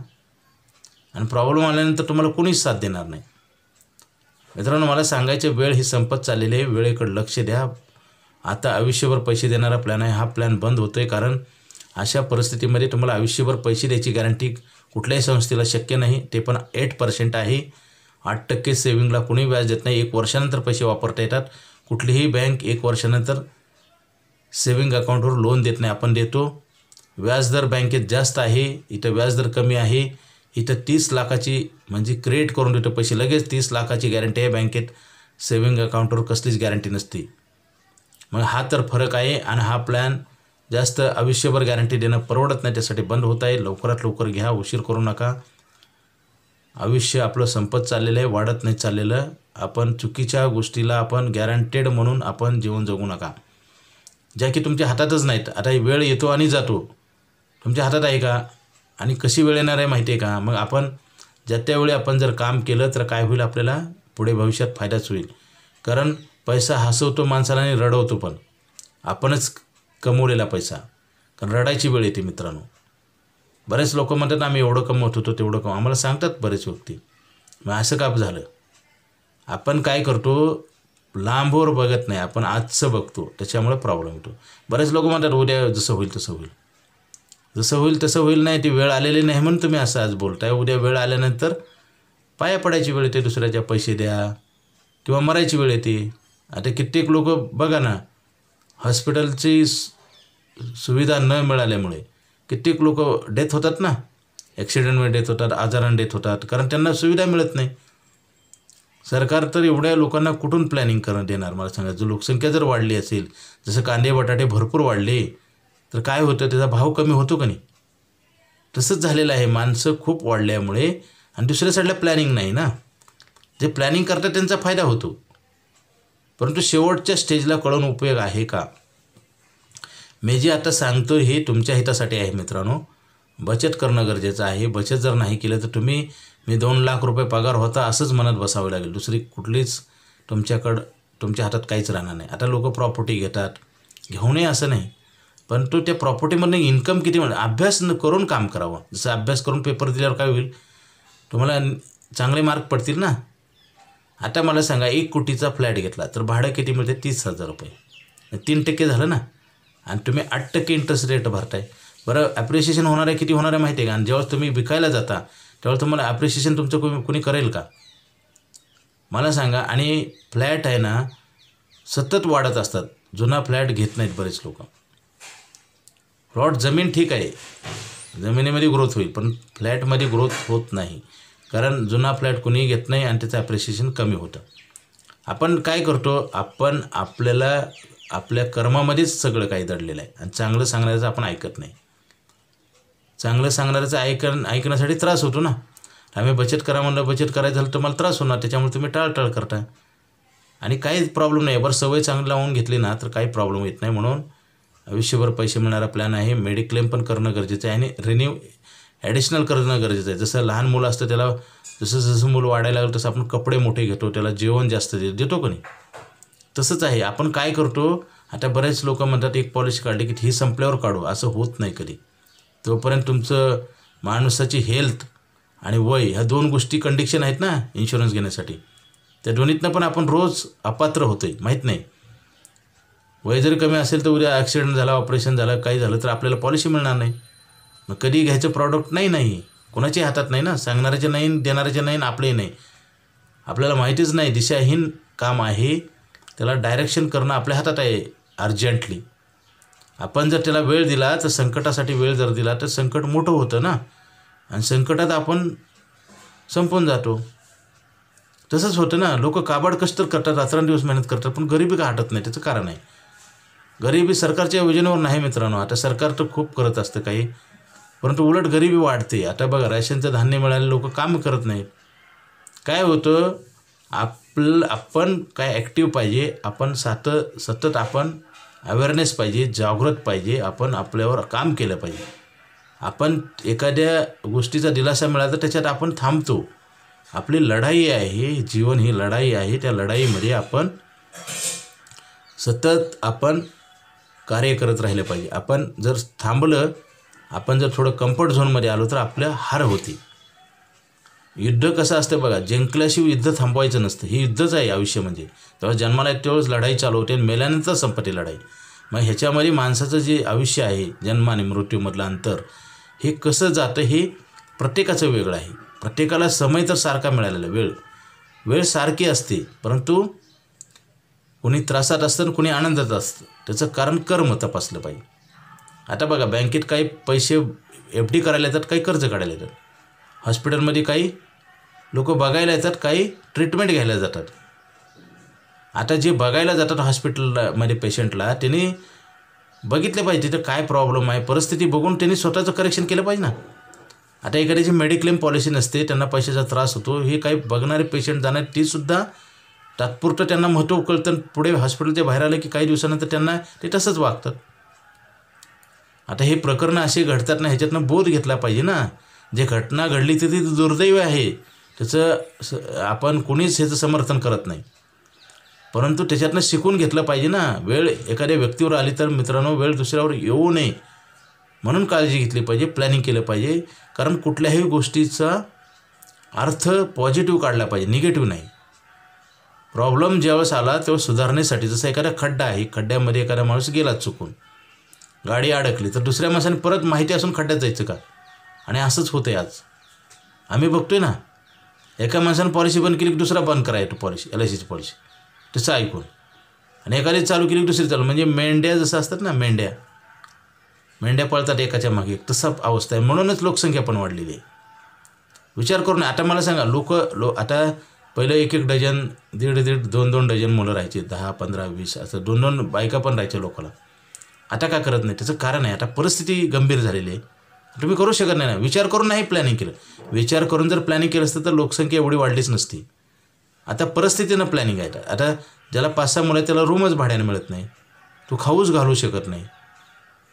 आणि प्रॉब्लेम आल्यानंतर तुम्हाला कोणीच साथ देणार नाही. मित्रांनो, मला सांगायचे, वेळ ही संपत चाललेली आहे, वेळेकडे लक्ष द्या. आता आयुष्यभर पैसे देणारा प्लॅन आहे, हा प्लॅन बंद होतो आहे. कारण अशा परिस्थितीमध्ये तुम्हाला आयुष्यभर पैसे द्यायची गॅरंटी कुठल्याही संस्थेला शक्य नाही. ते पण 8% आहे. 8% सेविंगला कोणी व्याज देत नाही. 1 वर्षानंतर पैसे वापरता येतात. कुठलीही बँक 1 वर्षानंतर सेविंग अकाउंटवर लोन देत नाही, आपण देतो. व्याजदर बँकेत जास्त आहे, इथं व्याजदर कमी आहे. इथं 30 लाखाची म्हणजे क्रिएट करून देतो पैसे, लगेच 30 लाखाची गॅरंटी आहे बँकेत. सेविंग अकाउंटवर कसलीच गॅरंटी नसते. मग हा तर फरक आहे आणि हा प्लॅन जास्त आयुष्यभर गॅरंटी देणं परवडत नाही, त्यासाठी बंद होत आहे. लवकरात लवकर घ्या, उशीर करू नका. आयुष्य आपलं संपत चाललेलं आहे, वाढत नाही चाललेलं. आपण चुकीच्या गोष्टीला आपण गॅरंटेड म्हणून आपण जीवन जगू नका, ज्या की तुमच्या हातातच नाहीत. आता वेळ येतो आणि जातो, तुमच्या हातात आहे का, आणि कशी वेळ येणार आहे माहिती आहे का. मग आपण त्यावेळी आपण जर काम केलं तर काय होईल, आपल्याला पुढे भविष्यात फायदाच होईल. कारण पैसा हसवतो माणसाला आणि रडवतो पण, आपणच कमवलेला पैसा. कारण रडायची वेळ येते मित्रांनो. बरेच लोक म्हणतात, आम्ही एवढं कमवत होतो तेवढं आम्हाला सांगतात बरेच व्यक्ती. मग असं का झालं. आपण काय करतो, लांबवर बघत नाही, आपण आजचं बघतो, त्याच्यामुळे प्रॉब्लेम येतो. बरेच लोक म्हणतात उद्या जसं होईल तसं होईल, जसं होईल तसं होईल. नाही, ती वेळ आलेली नाही म्हणून तुम्ही असं आज बोलताय. उद्या वेळ आल्यानंतर पाया पडायची वेळ येते दुसऱ्याच्या, पैसे द्या, किंवा मरायची वेळ येते. आता कित्येक लोक बघा ना, हॉस्पिटलची सुविधा न मिळाल्यामुळे कित्येक लोक डेथ होतात ना, ॲक्सिडेंटमध्ये डेथ होतात, आजाराने डेथ होतात, कारण त्यांना सुविधा मिळत नाही. सरकार तर एवढ्या लोकांना कुठून प्लॅनिंग करून देणार मला सांगा. जो लोकसंख्या जर वाढली असेल, जसं कांदे बटाटे भरपूर वाढले तर काय होतं, त्याचा भाव कमी होतो का नाही? तसंच झालेलं आहे. माणसं खूप वाढल्यामुळे आणि दुसऱ्या साईडला प्लॅनिंग नाही ना. जे प्लॅनिंग करतात त्यांचा फायदा होतो, परंतु शेवटच्या स्टेजला कळून उपयोग आहे का? मी जे आता सांगतो हे तुमच्या हितासाठी आहे मित्रांनो. बचत करणं गरजेचं आहे. बचत जर नाही केलं तर मी 2 लाख रुपये पगार होता असंच म्हणत बसावं लागेल. दुसरी कुठलीच तुमच्या हातात काहीच राहणार नाही. आता लोक प्रॉपर्टी घेतात, घेऊ नये असं नाही, परंतु त्या प्रॉपर्टीमधनं इन्कम किती मिळेल? अभ्यास करून काम करावं. जसं अभ्यास करून पेपर दिल्यावर काय होईल, तुम्हाला चांगले मार्क पडतील ना. आता मला सांगा, 1 कोटीचा फ्लॅट घेतला तर भाडं किती मिळते? 30,000 रुपये. 3% झालं ना, आणि तुम्ही 8% इंटरेस्ट रेट भरताय. बरं, ॲप्रिशिएशन होणार आहे, किती होणार आहे माहिती आहे का? आणि जेव्हा तुम्ही विकायला जाता तेव्हा तुम्हाला ॲप्रिशिएशन तुमचं कोणी करेल का? मला सांगा. आणि फ्लॅट आहे ना, सतत वाढत असतात. जुना फ्लॅट घेत नाहीत बरेच लोक. प्लॉट जमीन ठीक आहे, जमिनीमध्ये ग्रोथ होईल, पण फ्लॅटमध्ये ग्रोथ होत नाही, कारण जुना फ्लॅट कोणी घेत नाही आणि त्याचं ॲप्रिशिएशन कमी होतं. आपण काय करतो, आपण आपल्या कर्मामध्येच सगळं काही दडलेलं आहे, आणि चांगलं सांगण्याचं आपण ऐकत नाही. चांगलं सांगणाऱ्याचं ऐकण्यासाठी त्रास होतो ना. आम्ही बचत करा म्हणलं, बचत करायचं झालं तर मला त्रास होणार, त्याच्यामुळे तुम्ही टाळटाळ करता आणि काही प्रॉब्लेम नाही. बरं, सवय चांगली लावून घेतली ना तर काही प्रॉब्लेम येत नाही. म्हणून आयुष्यभर पैसे मिळणारा प्लॅन आहे. मेडिक्लेम पण करणं गरजेचं आहे आणि ॲडिशनल करणं गरजेचं आहे. जसं लहान मुलं असतं, त्याला जसं मूल वाढायला लागलं तसं आपण कपडे मोठे घेतो, त्याला जेवण जास्त देतो का नाही? तसंच आहे. आपण काय करतो, आता बरेच लोक म्हणतात एक पॉलिसी काढली की ही संपल्यावर काढू. असं होत नाही कधी. तोपर्यंत तुमचं माणसाची हेल्थ आणि वय ह्या 2 गोष्टी कंडिशन आहेत ना इन्शुरन्स घेण्यासाठी. त्या दोन्हीतनं पण आपण रोज अपात्र होतोय, माहीत नाही. वय जरी कमी असेल तर उद्या ॲक्सिडेंट झाला, ऑपरेशन झालं, काही झालं तर आपल्याला पॉलिसी मिळणार नाही. मग कधी घ्यायचं प्रॉडक्ट नाही कोणाच्याही हातात नाही ना. सांगणाऱ्याचे नाही, देणाऱ्याचे नाही, आपलेही नाही. आपल्याला माहितीच नाही, दिशाहीन काम आहे. त्याला डायरेक्शन करणं आपल्या हातात आहे अर्जंटली. आपण जर त्याला वेळ दिला तर संकटासाठी वेळ जर दिला तर संकट मोठं होतं ना, आणि संकटात आपण संपून जातो. तसंच होतं ना. लोक काबाड कष्ट करतात, रात्रंदिवस मेहनत करतात, पण गरिबी का हटत नाही? त्याचं कारण आहे गरिबी सरकारच्या योजनेवर नाही मित्रांनो. आता सरकार तर खूप करत असतं काही, परंतु उलट गरिबी वाढते. आता बघा, राशनचं धान्य मिळाले लोक काम करत नाहीत. काय होतं, आपण काय ॲक्टिव्ह पाहिजे, आपण सतत आपण अवेअरनेस पाहिजे, जागृत पाहिजे, आपण आपल्यावर काम केलं पाहिजे. आपण एखाद्या गोष्टीचा दिलासा मिळाला तर त्याच्यात आपण थांबतो. आपली लढाई आहे, जीवन ही लढाई आहे. त्या लढाईमध्ये आपण सतत कार्य करत राहिलं पाहिजे. आपण जर थांबलं, आपण जर थोडं कम्फर्ट झोनमध्ये आलो तर आपल्या हार होते. युद्ध कसं असतं बघा, जिंकल्याशिवाय युद्ध थांबवायचं नसतं. हे युद्धच आहे आयुष्य म्हणजे. तेव्हा जन्माला येते तेव्हाच लढाई चालू होते आणि मेल्यानंतर संपते लढाई. मग ह्याच्यामध्ये माणसाचं जे आयुष्य आहे, जन्म आणि मृत्यूमधलं अंतर, हे कसं जातं हे प्रत्येकाचं वेगळं आहे. प्रत्येकाला समय तर सारखा मिळालेला, वेळ सारखी असते, परंतु कोणी त्रासात असतं आणि कोणी आनंदात असतं. त्याचं कारण कर्म तपासलं पाहिजे. आता बघा, बँकेत काही पैसे FD करायला येतात, काही कर्ज काढायला येतात. हॉस्पिटलमध्ये काही लोक बघायला येतात, काही ट्रीटमेंट घ्यायला जातात. आता जे बघायला जातात हॉस्पिटलमध्ये पेशंटला, त्यांनी बघितलं पाहिजे तिथं काय प्रॉब्लेम आहे, परिस्थिती बघून त्यांनी स्वतःचं करेक्शन केलं पाहिजे ना. आता एखाद्याची मेडिक्लेम पॉलिसी नसते, त्यांना पैशाचा त्रास होतो, हे काही बघणारे पेशंट जाणार, तीसुद्धा तात्पुरतं त्यांना महत्त्व कळतं. पुढे हॉस्पिटलच्या बाहेर आलं की काही दिवसानंतर त्यांना ते तसंच वागतात. आता हे प्रकरणं असे घडतात ना, ह्याच्यातनं बोध घेतला पाहिजे ना. जे घटना घडली ती दुर्दैव आहे, त्याचं आपण कोणीच ह्याचं समर्थन करत नाही, परंतु त्याच्यातनं शिकून घेतलं पाहिजे ना. वेळ एखाद्या व्यक्तीवर आली तर मित्रांनो, वेळ दुसऱ्यावर येऊ नये म्हणून काळजी घेतली पाहिजे, प्लॅनिंग केलं पाहिजे. कारण कुठल्याही गोष्टीचा अर्थ पॉझिटिव्ह काढला पाहिजे, निगेटिव्ह नाही. प्रॉब्लेम ज्यावेळेस आला तेव्हा सुधारण्यासाठी, जसं एखादा खड्डा आहे, खड्ड्यामध्ये एखादा माणूस गेला चुकून, गाडी अडकली, तर दुसऱ्या माणसाने परत माहिती असून खड्ड्यात जायचं का? आणि असंच होतं आहे आज. आम्ही बघतोय ना, एका माणसानं पॉलिसी बंद केली की दुसरा बंद करायचं पॉलिसी, LICची पॉलिसी तसं ऐकून, आणि एखादी चालू केली की दुसरी चालू. म्हणजे मेंढ्या जसं असतात ना, मेंढ्या पळतात एकाच्या मागे एक, तसं अवस्था आहे. म्हणूनच लोकसंख्या पण वाढलेली आहे. विचार करून आता मला सांगा, आता पहिलं 1-1 डझन, 1.5-1.5, 2-2 डझन मुलं राहायचे, 10, 15, 20 असं 2-2 बायका पण राहायच्या लोकांना. आता का करत नाही? त्याचं कारण आहे, आता परिस्थिती गंभीर झालेली आहे. तुम्ही करू शकत नाही ना. विचार करून नाही प्लॅनिंग केलं. विचार करून जर प्लॅनिंग केलं असतं तर लोकसंख्या एवढी वाढलीच नसती. आता परिस्थितीनं प्लॅनिंग आहे. आता ज्याला 5-6 मुलं आहेत त्याला रूमच भाड्याने मिळत नाही, तू खाऊच घालू शकत नाही.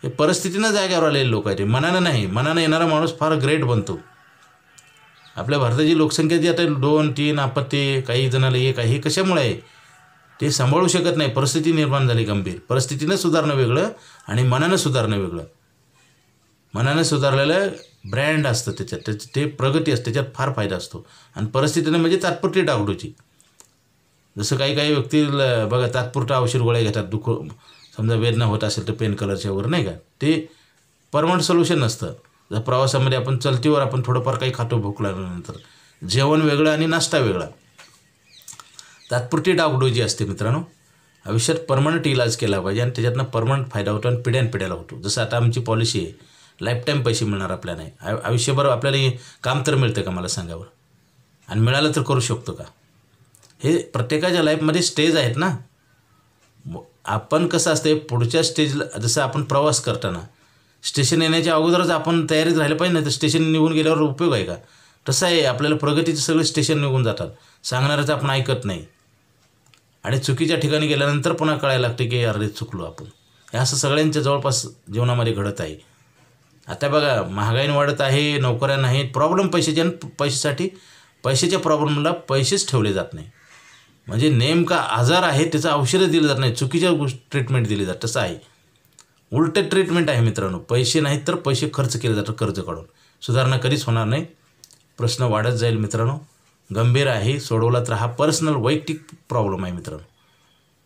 हे परिस्थितीनं जाग्यावर आलेले लोक आहेत. मनानं नाही. मनानं येणारा माणूस फार ग्रेट बनतो. आपल्या भारताची लोकसंख्या जी आता 2-3 आपत्ती, काही जणाला 1 आहे, हे कशामुळे आहे? ते सांभाळू शकत नाही. परिस्थिती निर्माण झाली गंभीर. परिस्थितीनं सुधारणं वेगळं आणि मनानं सुधारणं वेगळं. मनानं सुधारलेलं ब्रँड असतं, त्याच्यात ते प्रगती असते, त्याच्यात फार फायदा असतो. आणि परिस्थितीनं म्हणजे तात्पुरती डागडूची. जसं काही व्यक्ती बघा तात्पुरता औषध गोळ्या घेतात, समजा वेदना होत असेल तर पेन कलरच्या वर, नाही का, ते परमनंट सोल्युशन नसतं. जर प्रवासामध्ये आपण चलतीवर आपण थोडंफार काही खातो भूक लागल्यानंतर, जेवण वेगळं आणि नाश्ता वेगळा. तात्पुरती डागडू जी असते मित्रांनो, आयुष्यात परमनंट इलाज केला पाहिजे आणि त्याच्यातनं परमनंट फायदा होतो आणि पिढ्यानपिढ्याला होतो. जसं आता आमची पॉलिसी आहे, लाईफटाईम पैसे मिळणार आपल्याला नाही. आयुष्यभर आपल्याला काम तर मिळतं का मला सांगावं? आणि मिळालं तर करू शकतो का? हे प्रत्येकाच्या लाईफमध्ये स्टेज आहेत ना. आपण कसं असते, पुढच्या स्टेजला जसं आपण प्रवास करताना स्टेशन येण्याच्या अगोदरच आपण तयारीत राहिलं पाहिजे. नाही तर स्टेशन निघून गेल्यावर उपयोग आहे का? तसं आहे, आपल्याला प्रगतीचे सगळे स्टेशन निघून जातात. सांगणारच आपण ऐकत नाही आणि चुकीच्या ठिकाणी गेल्यानंतर पुन्हा कळायला लागते की अरे चुकलो आपण. हे असं सगळ्यांच्या जवळपास जीवनामध्ये घडत आहे. आता बघा, महागाईने वाढत आहे, नोकऱ्या नाहीत, प्रॉब्लेम पैशाचे, आणि पैशासाठी पैशाच्या प्रॉब्लेमला पैसेच ठेवले जात नाही. म्हणजे नेमका आजार आहे त्याचं औषधं दिलं जात नाही, चुकीच्या ट्रीटमेंट दिली जात. तसं आहे, उलटं ट्रीटमेंट आहे मित्रांनो. पैसे नाहीत तर पैसे खर्च केले जातात कर्ज काढून. सुधारणा कधीच होणार नाही. प्रश्न वाढत जाईल मित्रांनो. गंभीर आहे, सोडवला तर हा पर्सनल वैयक्तिक प्रॉब्लेम आहे मित्रांनो.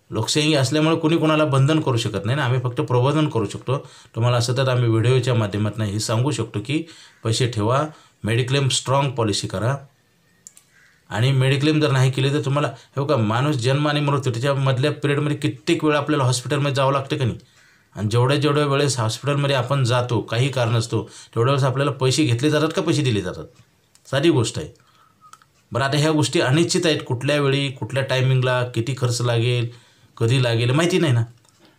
लोकशाही असल्यामुळे कुणी कोणाला बंधन करू शकत नाही ना. आम्ही फक्त प्रबोधन करू शकतो. तुम्हाला सतत आम्ही व्हिडिओच्या माध्यमातून हे सांगू शकतो की पैसे ठेवा, मेडिक्लेम स्ट्रॉंग पॉलिसी करा. आणि मेडिक्लेम जर नाही केली तर तुम्हाला हे का, माणूस जन्म आणि मृत्यू त्याच्यामधल्या पिरियडमध्ये कित्येक वेळा आपल्याला हॉस्पिटलमध्ये जावं लागतं का नाही. आणि जेवढ्या वेळेस हॉस्पिटलमध्ये आपण जातो, काही कारण असतो, तेवढ्या वेळेस आपल्याला पैसे घेतले जातात का पैसे दिले जातात? साधी गोष्ट आहे. बरं, आता ह्या गोष्टी अनिश्चित आहेत. कुठल्या वेळी, कुठल्या टायमिंगला, किती खर्च लागेल, कधी लागेल, माहिती नाही ना.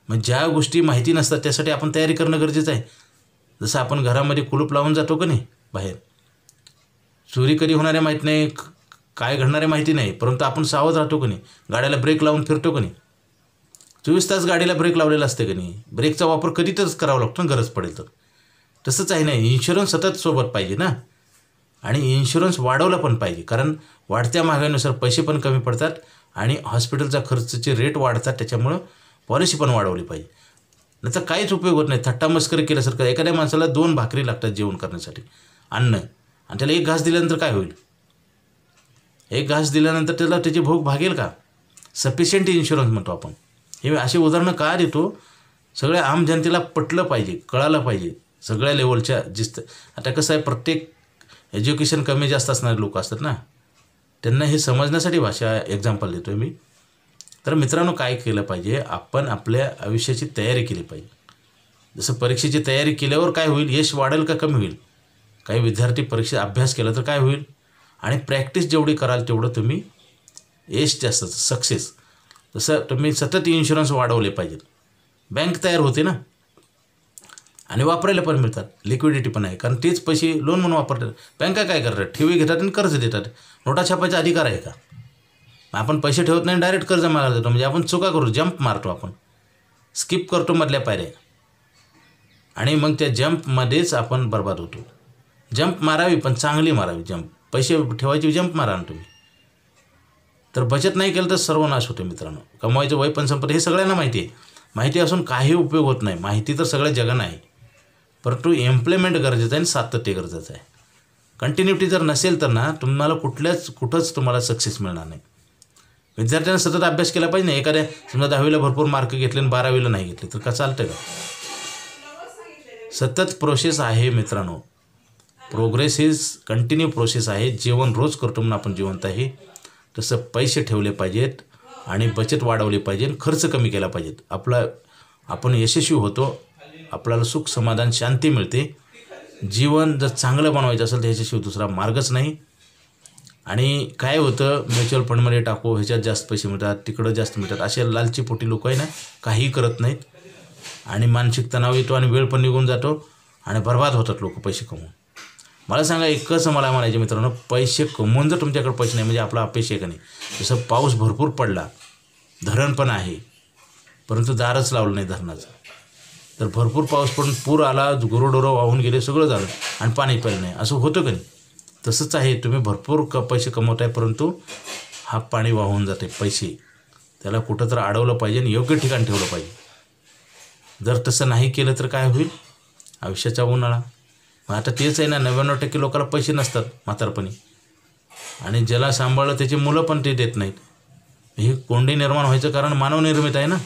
मग ज्या गोष्टी माहिती नसतात त्यासाठी आपण तयारी करणं गरजेचं आहे. जसं आपण घरामध्ये कुलूप लावून जातो का नाही बाहेर, चोरी कधी होणारे माहीत नाही, काय घडणारे माहिती नाही, परंतु आपण सावध राहतो का नाही. गाड्याला ब्रेक लावून फिरतो का नाही. 24 तास गाडीला ब्रेक लावलेला असते का नाही. ब्रेकचा वापर कधी तरच करावा लागतो ना, गरज पडेल तर. तसंच आहे ना, इन्शुरन्स सतत सोबत पाहिजे ना. आणि इन्शुरन्स वाढवलं पण पाहिजे, कारण वाढत्या महागाईनुसार पैसे पण कमी पडतात आणि हॉस्पिटलचा खर्चाचे रेट वाढतात. त्याच्यामुळं पॉलिसी पण वाढवली पाहिजे. नाही तर काहीच उपयोग होत नाही. थट्टा मस्करी केल्यासारखं. एखाद्या माणसाला 2 भाकरी लागतात जेवण करण्यासाठी, अन्न, आणि त्याला 1 घास दिल्यानंतर काय होईल? 1 घास दिल्यानंतर त्याला त्याची भूक भागेल का? सफिशियंट इन्शुरन्स म्हणतो आपण. हे अशी उदाहरणं का देतो? सगळ्या आम जनतेला पटलं पाहिजे, कळालं पाहिजे. सगळ्या लेवलच्या आता कसं आहे, प्रत्येक एज्युकेशन कमी जास्त असणारे लोक असतात ना, त्यांना हे समजण्यासाठी भाषा एक्झाम्पल देतो आहे मी. तर मित्रांनो, काय केलं पाहिजे, आपण आपल्या आयुष्याची तयारी केली पाहिजे. जसं परीक्षेची तयारी केल्यावर काय होईल, यश वाढेल का कमी होईल? काही विद्यार्थी परीक्षा अभ्यास केला तर काय होईल? आणि प्रॅक्टिस जेवढी कराल तेवढं तुम्ही यश जास्त, सक्सेस. तसं तुम्ही सतत इन्शुरन्स वाढवले पाहिजेत. बँक तयार होते ना, आणि वापरायला पण मिळतात, लिक्विडिटी पण आहे, कारण तेच पैसे लोन म्हणून वापरतात. बँका काय करतात, ठेवी घेतात आणि कर्ज देतात. नोटा छापायचा अधिकार आहे का? आपण पैसे ठेवत नाही, डायरेक्ट कर्ज मागायला जातो. म्हणजे आपण चुका करू, जंप मारतो, आपण स्किप करतो मधल्या पायऱ्या, आणि मग त्या जंपमध्येच आपण बर्बाद होतो. जंप मारावी, पण चांगली मारावी जंप. पैसे ठेवायची जंप मारा ना तुम्ही. तर बचत नाही केलं तर सर्वनाश होते मित्रांनो. कमवायचं वय पण संपत, हे सगळ्यांना माहिती आहे. माहिती असून काही उपयोग होत नाही. माहिती तर सगळ्या जगानं आहे, परंतु इम्प्लिमेंट गरजेचं आहे आणि सातत्य गरजेचं आहे. कंटिन्युटी जर नसेल तर ना, तुम्हाला कुठंच तुम्हाला सक्सेस मिळणार नाही. विद्यार्थ्यांना सतत अभ्यास केला पाहिजे ना. एखाद्या समजा 10वीला भरपूर मार्क घेतले आणि 12वीला नाही घेतले तर का चालतं का? सतत प्रोसेस आहे मित्रांनो. प्रोग्रेस इज कंटिन्यू प्रोसेस आहे. जेवण रोज करतो म्हणून आपण जिवंत आहे. तसं पैसे ठेवले पाहिजेत आणि बचत वाढवली पाहिजे, खर्च कमी केला पाहिजेत. आपण यशस्वी होतो, आपल्याला सुख समाधान शांती मिळते. जीवन जर चांगलं बनवायचं असेल तर ह्याच्याशिवाय दुसरा मार्गच नाही. आणि काय होतं, म्युच्युअल फंडमध्ये टाकू, ह्याच्यात जास्त पैसे मिळतात, तिकडं जास्त मिळतात, असे लालचीपोटी लोक आहे ना, काहीही करत नाहीत. आणि मानसिक तणाव येतो आणि वेळ पण निघून जातो आणि बर्बाद होतात लोक पैसे कमवून. मला सांगा, एकच मला म्हणायचे मित्रांनो, पैसे कमवून जर तुमच्याकडे पैसे नाही म्हणजे आपला अपयश आहे का नाही. जसं पाऊस भरपूर पडला, धरण पण आहे, परंतु दारच लावलं नाही धरणाचं, तर भरपूर पाऊस पडून पूर आला, गुरंढोरं वाहून गेले, सगळं झालं आणि पाणी प्यायलं नाही, असं होतं का नाही. तसंच आहे, तुम्ही भरपूर पैसे कमवताय परंतु हा पाणी वाहून जाते पैसे. त्याला कुठं तर अडवलं पाहिजे आणि योग्य ठिकाणी ठेवलं पाहिजे. जर तसं नाही केलं तर काय होईल, आयुष्याचा उन्हाळा. मग आता तेच आहे ना, 99% लोकांना पैसे नसतात म्हातारपणी, आणि ज्याला सांभाळलं त्याची मुलं पण ते देत नाहीत. ही कोंडी निर्माण व्हायचं कारण मानवनिर्मित आहे ना.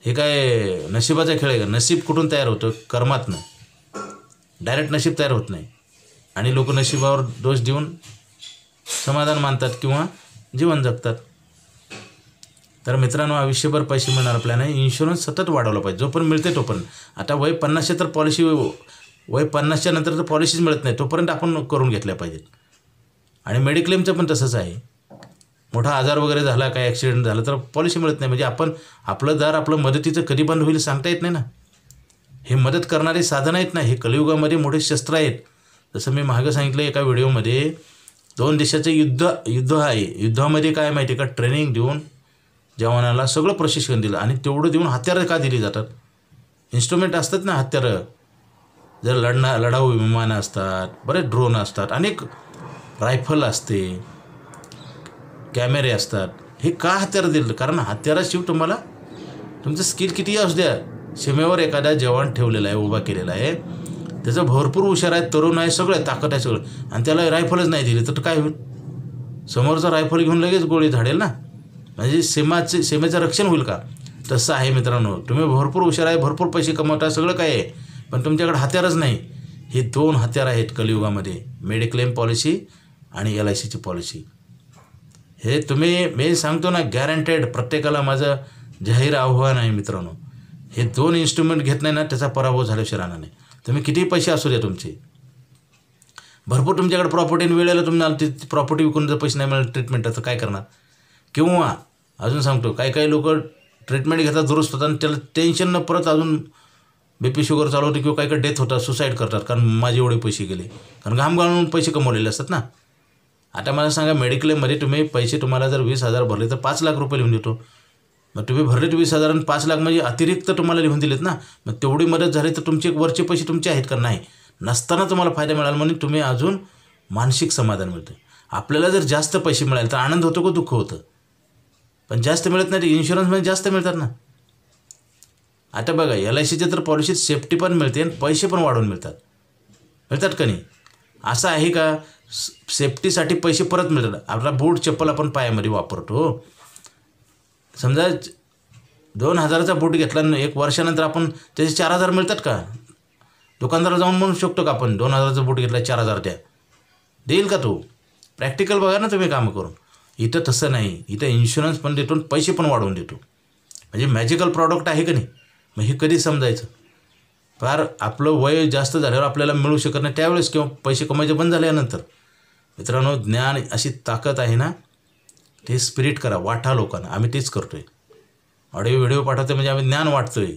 हे काय नशिबाचा खेळ आहे का? नशीब कुठून तयार होतं? कर्मातनं. डायरेक्ट नशीब तयार होत नाही. आणि लोक नशिबावर दोष देऊन समाधान मानतात किंवा जीवन जगतात. तर मित्रांनो, आयुष्यभर पैसे मिळणार आपल्याला. इन्शुरन्स सतत वाढवला पाहिजे, जोपर्यंत मिळते तोपर्यंत. आता वय 50 तर पॉलिसी, वय 50च्या नंतर तर पॉलिसीच मिळत नाही, तोपर्यंत आपण करून घेतल्या पाहिजेत. आणि मेडिक्लेमचं पण तसंच आहे. मोठा आजार वगैरे झाला, काय ॲक्सिडेंट झाला तर पॉलिसी मिळत नाही. म्हणजे आपलं दार आपलं मदतीचं कधी बंद होईल सांगता येत नाही ना. हे मदत करणारे साधन आहेत ना, हे कलियुगामध्ये मोठे शस्त्र आहेत. जसं मी मागं सांगितलं एका व्हिडिओमध्ये, 2 देशाचं युद्ध आहे. युद्धामध्ये काय माहिती आहे का, ट्रेनिंग देऊन जवानाला सगळं प्रशिक्षण दिलं, आणि तेवढं देऊन हत्यारं का दिली जातात? इन्स्ट्रुमेंट असतात ना हत्यारं. जर लढाऊ विमानं असतात, बरेच ड्रोन असतात, अनेक रायफल असते, कॅमेरे असतात. हे का हत्यारं दिलं? कारण हत्याराशिवाय तुम्हाला तुमचं स्किल कितीही असू द्या, सीमेवर एखादा जवान ठेवलेला आहे, उभा केलेला आहे, त्याचं भरपूर हुशार आहे, तरुण आहे, सगळं आहे, ताकद आहे सगळं, आणि त्याला रायफलच नाही दिली तर काय होईल? समोरचा रायफल घेऊन लगेच गोळी झाडेल ना. म्हणजे सीमेचं रक्षण होईल का? तसं आहे मित्रांनो. तुम्ही भरपूर हुशार आहे, भरपूर पैसे कमवता, सगळं काय आहे, पण तुमच्याकडे हत्यारच नाही. हे 2 हत्यार आहेत कलियुगामध्ये, मेडिक्लेम पॉलिसी आणि LICची पॉलिसी. हे मी सांगतो ना, गॅरंटेड. प्रत्येकाला माझं जाहीर आव्हान आहे मित्रांनो, हे 2 इन्स्ट्रुमेंट घेत नाही ना, त्याचा पराभव झाल्याशिवाय राहणार नाही. तुम्ही कितीही पैसे असू द्या तुमचे, भरपूर तुमच्याकडे प्रॉपर्टी, वेळेला तुम्हाला ती प्रॉपर्टी विकून जर पैसे नाही मिळाले ट्रीटमेंटाचं काय करणार? किंवा अजून सांगतो, काही लोक ट्रीटमेंट घेतात, दुरुस्त होतात, आणि त्याला टेन्शन न परत अजून BP शुगर चालू होते, किंवा काही डेथ होतात, सुसाईड करतात, कारण माझे एवढे पैसे गेले, कारण घाम घालून पैसे कमवलेले असतात ना. आता मला सांगा, मेडिक्लेममध्ये तुम्ही पैसे, तुम्हाला जर 20,000 भरले तर 5 लाख रुपये लिहून देतो. मग तुम्ही भरलेत 20,000 आणि 5 लाख म्हणजे अतिरिक्त तुम्हाला लिहून दिलेत ना. मग तेवढी मदत झाली तर तुमचे वरचे पैसे तुमचे आहेत का? नाही. नसताना तुम्हाला फायदा मिळाला म्हणून तुम्ही अजून मानसिक समाधान मिळतं. आपल्याला जर जास्त पैसे मिळाले तर आनंद होतो का दुःख होतं? पण जास्त मिळत नाही, इन्शुरन्समध्ये जास्त मिळतात ना. आता बघा, LICच्या तर पॉलिसीत सेफ्टी पण मिळते आणि पैसे पण वाढवून मिळतात का नाही? असं आहे का? सेफ्टीसाठी पैसे परत मिळतात. आपला बूट चप्पल आपण पायामध्ये वापरतो. समजा 2,000चा बूट घेतला, 1 वर्षानंतर आपण त्याचे 4,000 मिळतात का? दुकानदाराला जाऊन म्हणू शकतो का आपण, 2,000चा बूट घेतला 4,000 द्या? देईल का तो? प्रॅक्टिकल बघा ना तुम्ही कामं करून. इथं तसं नाही. इथं इन्शुरन्स पण देतो आणि पैसे पण वाढवून देतो. म्हणजे मॅजिकल प्रॉडक्ट आहे का नाही? मग हे कधी समजायचं? फार आपलं वय जास्त झाल्यावर आपल्याला मिळू शकत नाही त्यावेळेस, किंवा पैसे कमायचे बंद झाल्यानंतर. मित्रांनो, ज्ञान अशी ताकद आहे ना, ते स्पिरिट करा, वाटा लोकांना. आम्ही तेच करतो आहे. ऑडिओ व्हिडिओ पाठवतो म्हणजे आम्ही ज्ञान वाटतो आहे.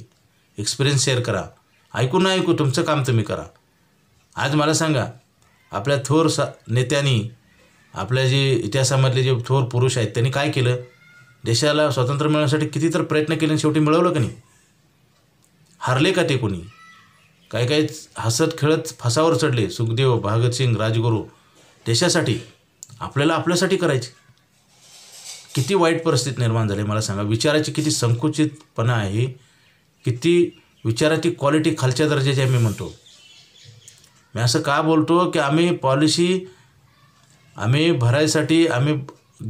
एक्सपिरियन्स शेअर करा. ऐकू ना ऐकू, तुमचं काम तुम्ही करा. आज मला सांगा, आपल्या थोर नेत्यांनी, आपल्या जे इतिहासामधले जे थोर पुरुष आहेत, त्यांनी काय केलं? देशाला स्वातंत्र्य मिळवण्यासाठी किती तर प्रयत्न केले, शेवटी मिळवलं का नाही? हारले का ते कोणी? काही हसत खेळत फासावर चढले. सुखदेव, भगतसिंग, राजगुरू. देशासाठी, आपल्यासाठी करायचे. किती वाईट परिस्थिती निर्माण झाली मला सांगा. विचाराची किती संकुचितपणा आहे, किती विचाराची क्वालिटी खालच्या दर्जाची आहे. मी म्हणतो, मी असं का बोलतो की आम्ही भरायसाठी आम्ही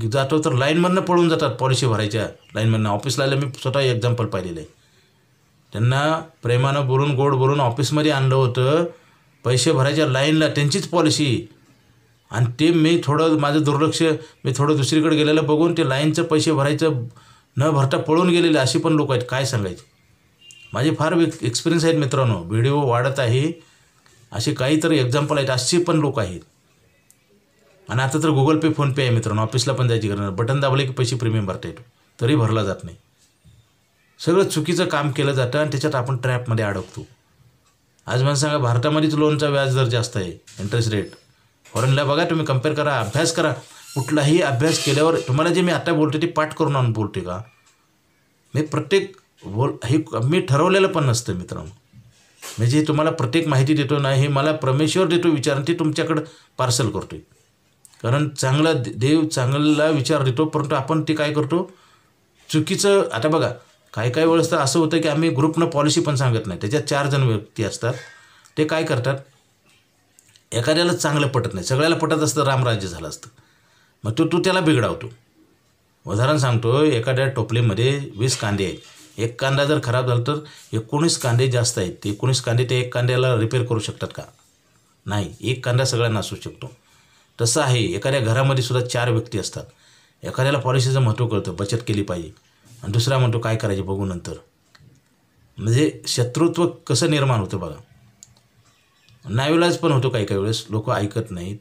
जातो तर लाईनमधनं पळून जातात. पॉलिसी भरायच्या लाईनमधनं ऑफिसला आले. मी स्वतः एक्झाम्पल पाहिलेलं आहे. त्यांना प्रेमानं बोलून, गोड बोलून ऑफिसमध्ये आणलं होतं, पैसे भरायच्या लाईनला त्यांचीच पॉलिसी, आणि ते मी थोडं माझं दुर्लक्ष, मी थोडं दुसरीकडे गेलेलं बघून ते लाईनचं पैसे भरायचं न भरता पळून गेलेले अशी पण लोक आहेत. काय सांगायचे, माझे फार एक्सपिरियन्स आहेत मित्रांनो. व्हिडिओ वाढत आहे, असे काहीतरी एक्झाम्पल आहेत, अशी पण लोक आहेत. आणि आता तर गुगल पे, फोनपे आहे मित्रांनो. ऑफिसला पण जायची गरज नाही, बटन दाबले की पैसे प्रीमियम भरता येतो, तरी भरला जात नाही. सगळं चुकीचं काम केलं जातं आणि त्याच्यात आपण ट्रॅपमध्ये अडकतो. आज मला सांगा, भारतामध्येच लोनचा व्याज दर जास्त आहे, इंटरेस्ट रेट. फॉरेनला बघा, तुम्ही कम्पेअर करा, अभ्यास करा. कुठलाही अभ्यास केल्यावर तुम्हाला जे मी आता बोलतो ते पाठ करून आणून बोलते का मी? प्रत्येक मी ठरवलेलं पण नसतं मित्रांनो. म्हणजे तुम्हाला प्रत्येक माहिती देतो ना, हे मला परमेश्वर देतो विचार, ते तुमच्याकडं पार्सल करतोय. कारण चांगला देव चांगला विचार देतो, परंतु आपण ते काय करतो चुकीचं. आता बघा, काही वेळेस तर असं होतं की आम्ही ग्रुपनं पॉलिसी पण सांगत नाही, त्याच्यात 4 जण व्यक्ती असतात. ते काय करतात, एखाद्याला चांगलं पटत नाही, सगळ्याला पटत असतं, रामराज्य झालं असतं, मग तू त्याला बिघडावतो. उदाहरण सांगतो, एखाद्या टोपलीमध्ये 20 कांदे आहेत. एक कांदा जर खराब झाला तर 19 कांदे जास्त आहेत. ते 19 कांदे ते एक कांद्याला रिपेअर करू शकतात का? नाही. एक कांदा सगळ्यांना असू शकतो. तसं आहे, एखाद्या घरामध्ये सुद्धा 4 व्यक्ती असतात. एखाद्याला पॉलिसीचं महत्त्व कळतं, बचत केली पाहिजे, आणि दुसरा म्हणतो काय करायचे बघू नंतर. म्हणजे शत्रुत्व कसं निर्माण होतं बघा. नाईलाज पण होतो काही वेळेस, लोक ऐकत नाहीत.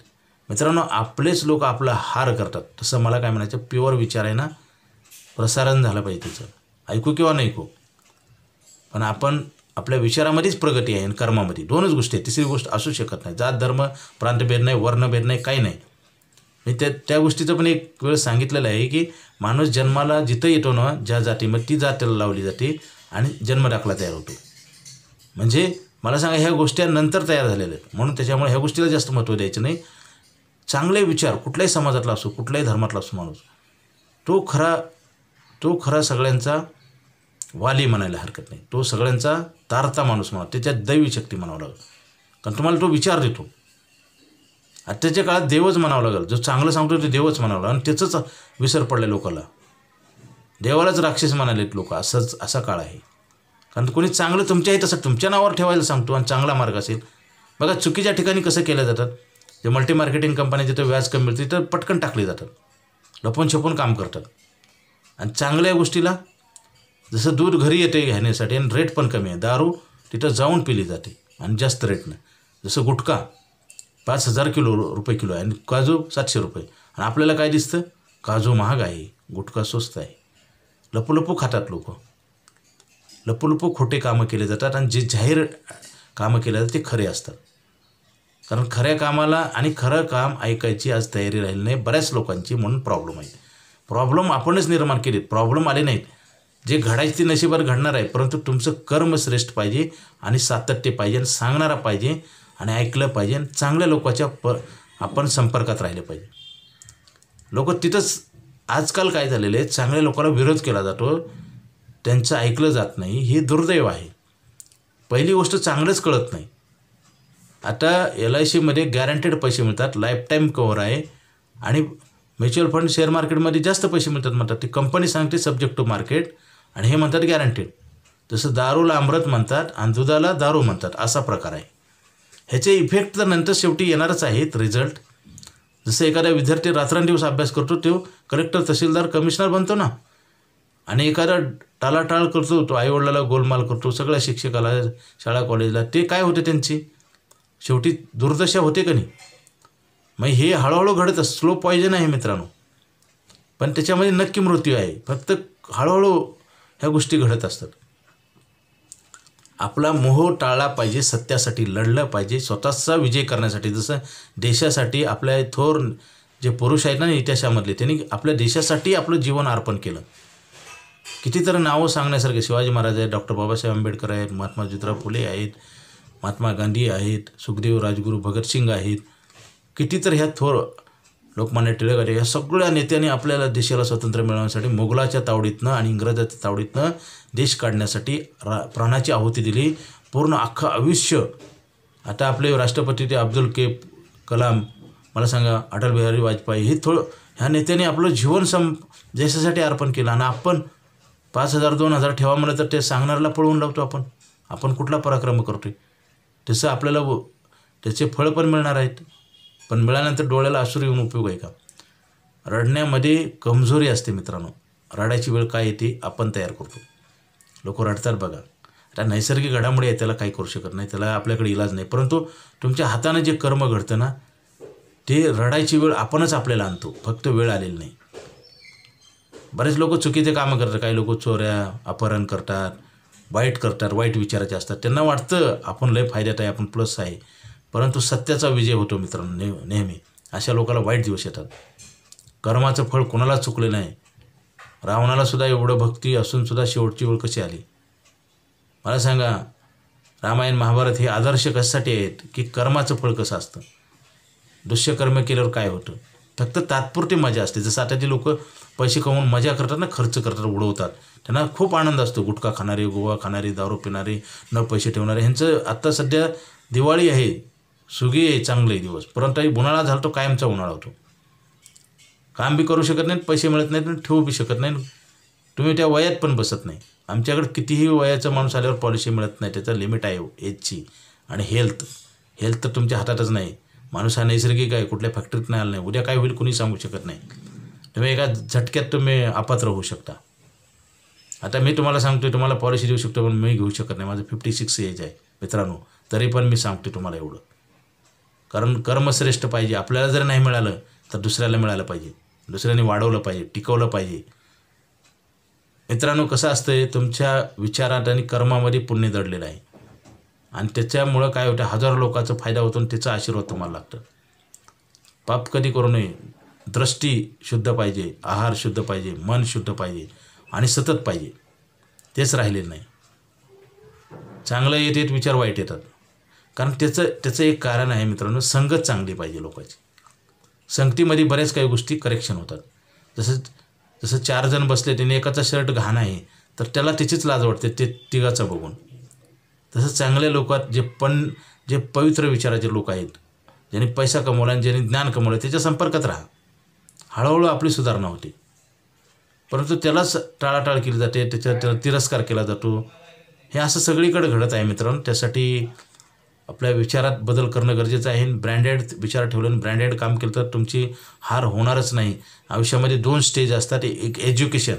मित्रांनो, आपलेच लोक आपला हार करतात. तसं मला काय म्हणायचं, प्युअर विचार आहे ना, प्रसारण झालं पाहिजे त्याचं, ऐकू किंवा नाही ऐकू, पण आपण आपल्या विचारामध्येच प्रगती आहे आणि कर्मामध्ये. 2च गोष्टी आहेत, तिसरी गोष्ट असू शकत नाही. जात, धर्म, प्रांतभेद नाही, वर्णभेद नाही, काही नाही. मी त्या गोष्टीचं पण एक वेळ सांगितलेलं आहे की माणूस जन्माला जिथं येतो ना, ज्या जातीमध्ये ती जात त्याला लावली जाते आणि जन्मदाखला तयार होतो. म्हणजे मला सांगा, ह्या गोष्टी नंतर तयार झालेल्या आहेत, म्हणून त्याच्यामुळे ह्या गोष्टीला जास्त महत्त्व द्यायचं नाही. चांगले विचार कुठल्याही समाजातला असो, कुठल्याही धर्मातला असो माणूस, तो खरा सगळ्यांचा वाली म्हणायला हरकत नाही. तो सगळ्यांचा तारता माणूस म्हणा, त्याच्यात दैवी शक्ती म्हणावं लागेल, कारण तुम्हाला तो विचार देतो. आत्ताच्या काळात देवच म्हणावं लागेल, जो चांगलं सांगतो ते देवच म्हणावं लागेल. आणि त्याचंच विसर पडल्या लोकांना, देवालाच राक्षस म्हणालेत लोक. असा काळ आहे. कारण कोणी चांगलं तुमच्याही तसं तुमच्या नावावर ठेवायला सांगतो आणि चांगला मार्ग असेल. बघा, चुकीच्या ठिकाणी कसं केलं जातात. जे मल्टी मार्केटिंग कंपन्या जिथं व्याज कमी मिळते तिथं पटकन टाकले जातात, लपून छपून काम करतात. आणि चांगल्या गोष्टीला, जसं दूध घरी येते घेण्यासाठी आणि रेट पण कमी आहे, दारू तिथं जाऊन पिली जाते आणि जास्त रेटनं. जसं गुटखा 5,000 रुपये किलो आहे आणि काजू 700 रुपये. आणि आपल्याला काय दिसतं, काजू महाग आहे, गुटखा स्वस्त आहे. लपू खातात लोक, लपू खोटे कामं केले जातात. आणि जे जाहीर कामं केले जातात ते खरे असतात. कारण खऱ्या कामाला आणि खरं काम ऐकायची आज तयारी राहिली नाही बऱ्याच लोकांची, म्हणून प्रॉब्लेम आहे. प्रॉब्लेम आपणच निर्माण केलेत, प्रॉब्लेम आले नाहीत. जे घडायचे ते नशिबावर घडणार आहे, परंतु तुमचं कर्म श्रेष्ठ पाहिजे आणि सातत्य पाहिजे आणि सांगणारा पाहिजे आणि ऐकलं पाहिजे आणि चांगल्या लोकांच्या आपण संपर्कात राहिले पाहिजे. लोक तिथंच आजकाल काय झालेलं आहे, चांगल्या लोकांना विरोध केला जातो, त्यांचं ऐकलं जात नाही. हे दुर्दैव आहे. पहिली गोष्ट, चांगलंच कळत नाही. आता LICमध्ये गॅरंटेड पैसे मिळतात, लाईफ टाईम कव्हर आहे. आणि म्युच्युअल फंड, शेअर मार्केटमध्ये जास्त पैसे मिळतात म्हणतात. ती कंपनी सांगते सब्जेक्ट टू मार्केट, आणि हे म्हणतात गॅरंटेड. जसं दारूला अमृत म्हणतात आणि दुधाला दारू म्हणतात, असा प्रकार आहे. ह्याचे इफेक्ट तर नंतर शेवटी येणारच आहेत, रिझल्ट. जसं एखादा विद्यार्थी रात्रंदिवस अभ्यास करतो, तो कलेक्टर, तहसीलदार, कमिशनर बनतो ना. आणि एखादा टाळाटाळ करतो, तो आईवडिलाला गोलमाल करतो, सगळ्या शिक्षकाला, शाळा कॉलेजला, ते काय होते त्यांची शेवटी दुर्दशा होते का नाही. मग हे हळूहळू घडत असतं, स्लो पॉयझन आहे मित्रांनो, पण त्याच्यामध्ये नक्की मृत्यू आहे. फक्त हळूहळू ह्या गोष्टी घडत असतात. आपला मोह टाळला पाहिजे, सत्यासाठी लढलं पाहिजे, स्वतःचा विजय करण्यासाठी. जसं देशासाठी आपल्या थोर जे पुरुष आहेत ना इतिहासामधले, त्यांनी आपल्या देशासाठी आपलं जीवन अर्पण केलं. कितीतरी नावं सांगण्यासारखे, शिवाजी महाराज आहेत, डॉक्टर बाबासाहेब आंबेडकर आहेत, महात्मा ज्योतिराव फुले आहेत, महात्मा गांधी आहेत, सुखदेव, राजगुरू, भगतसिंग आहेत. कितीतरी ह्या थोर, लोकमान्य टिळक आहेत. ह्या सगळ्या नेत्यांनी आपल्याला देशाला स्वातंत्र्य मिळवण्यासाठी मोगलाच्या तावडीतनं आणि इंग्रजाच्या तावडीतनं देश काढण्यासाठी प्राणाची आहुती दिली. पूर्ण अख्खं आयुष्य. आता आपले राष्ट्रपती ते अब्दुल कलाम, मला सांगा अटल बिहारी वाजपेयी, हे ह्या नेत्यांनी आपलं जीवन देशासाठी अर्पण केलं. आणि आपण 5,000 2,000 ठेवा म्हणलं तर ते सांगणाऱ्याला पळवून लावतो. आपण कुठला पराक्रम करतोय. तसं आपल्याला त्याचे फळ पण मिळणार आहेत. पण मिळाल्यानंतर डोळ्याला अश्रू येऊन उपयोग आहे का? रडण्यामध्ये कमजोरी असते मित्रांनो. रडायची वेळ काय येते आपण तयार करतो. लोक रडतात बघा. आता नैसर्गिक घडामोडी आहे, त्याला काही करू शकत नाही, त्याला आपल्याकडे इलाज नाही. परंतु तुमच्या हाताने जे कर्म घडतं ना, ते रडायची वेळ आपणच आपल्याला आणतो, फक्त वेळ आलेली नाही. बरेच लोक चुकीचे कामं करतात. काही लोक चोऱ्या, अपहरण करतात, वाईट करतात, वाईट विचाराचे असतात. त्यांना वाटतं आपण लय फायद्यात आहे, आपण प्लस आहे. परंतु सत्याचा विजय होतो मित्रांनो नेहमी. अशा लोकांना वाईट दिवस येतात. कर्माचं फळ कोणाला चुकले नाही. रावणाला सुद्धा एवढं भक्ती असून सुद्धा शेवटची वेळ कशी आली? मला सांगा, रामायण महाभारत हे आदर्श कशासाठी आहेत की कर्माचं फळ कसं असतं. दुष्यकर्म केल्यावर काय होतं? फक्त तात्पुरती मजा असते. जसं आता ती लोक पैसे कमवून मजा करतात ना, खर्च करतात, उडवतात, त्यांना खूप आनंद असतो. गुटखा खाणारे, गोवा खाणारे, दारू पिणारे, न पैसे ठेवणारे, ह्यांचं आत्ता सध्या दिवाळी आहे, सुगी आहे, चांगले दिवस. परंतु उन्हाळा झाला तो कायमचा उन्हाळा होतो. काम बी करू शकत नाहीत, पैसे मिळत नाहीत, ठेवू बी शकत नाही. तुम्ही त्या वयात पण बसत नाही. आमच्याकडे कितीही वयाचा माणूस आल्यावर पॉलिसी मिळत नाही. त्याचं लिमिट आहे एजची. आणि हेल्थ तर तुमच्या हातातच नाही. माणूस हा नैसर्गिक आहे, कुठल्या फॅक्टरीत नाही आला नाही. उद्या काय होईल कोणी सांगू शकत नाही. तुम्ही एका झटक्यात तुम्ही अपात्र होऊ शकता. आता मी तुम्हाला सांगतोय, तुम्हाला पॉलिसी देऊ शकतो, पण मी घेऊ शकत नाही. माझं 56 एज आहे मित्रांनो. तरी पण मी सांगतो तुम्हाला एवढं. कारण कर्मश्रेष्ठ पाहिजे. आपल्याला जर नाही मिळालं तर दुसऱ्याला मिळालं पाहिजे, दुसऱ्याने वाढवलं पाहिजे, टिकवलं पाहिजे. मित्रांनो कसं असतंय, तुमच्या विचारात आणि कर्मामध्ये पुण्य दडलेलं आहे आणि त्याच्यामुळं काय होतं, हजारो लोकांचा फायदा होतो आणि त्याचा आशीर्वाद तुम्हाला लागतं. पाप कधी करू नये. दृष्टी शुद्ध पाहिजे, आहार शुद्ध पाहिजे, मन शुद्ध पाहिजे आणि सतत पाहिजे. तेच राहिलेलं नाही. चांगलं येत विचार वाईट येतात. कारण त्याचं एक कारण आहे मित्रांनो, संगत चांगली पाहिजे लोकांची. संगतीमध्ये बऱ्याच काही गोष्टी करेक्शन होतात. जसं 4 जण बसले, त्याने एकाचा शर्ट घाण आहे तर त्याला त्याचीच लाज वाटते ते तिघाचं बघून. तसं चांगल्या लोकात जे पवित्र विचाराचे लोक आहेत, ज्यांनी पैसा कमवला आणि ज्यांनी ज्ञान कमवलं, त्याच्या संपर्कात राहा. हळूहळू आपली सुधारणा होते. परंतु त्यालाच टाळाटाळ केली जाते, त्याला तिरस्कार केला जातो. हे असं सगळीकडे घडत आहे मित्रांनो. त्यासाठी आपल्या विचारात बदल करणं गरजेचं आहे. ब्रँडेड विचार ठेवलं, ब्रँडेड काम केलं तर तुमची हार होणारच नाही. आयुष्यामध्ये 2 स्टेज असतात. एक एज्युकेशन,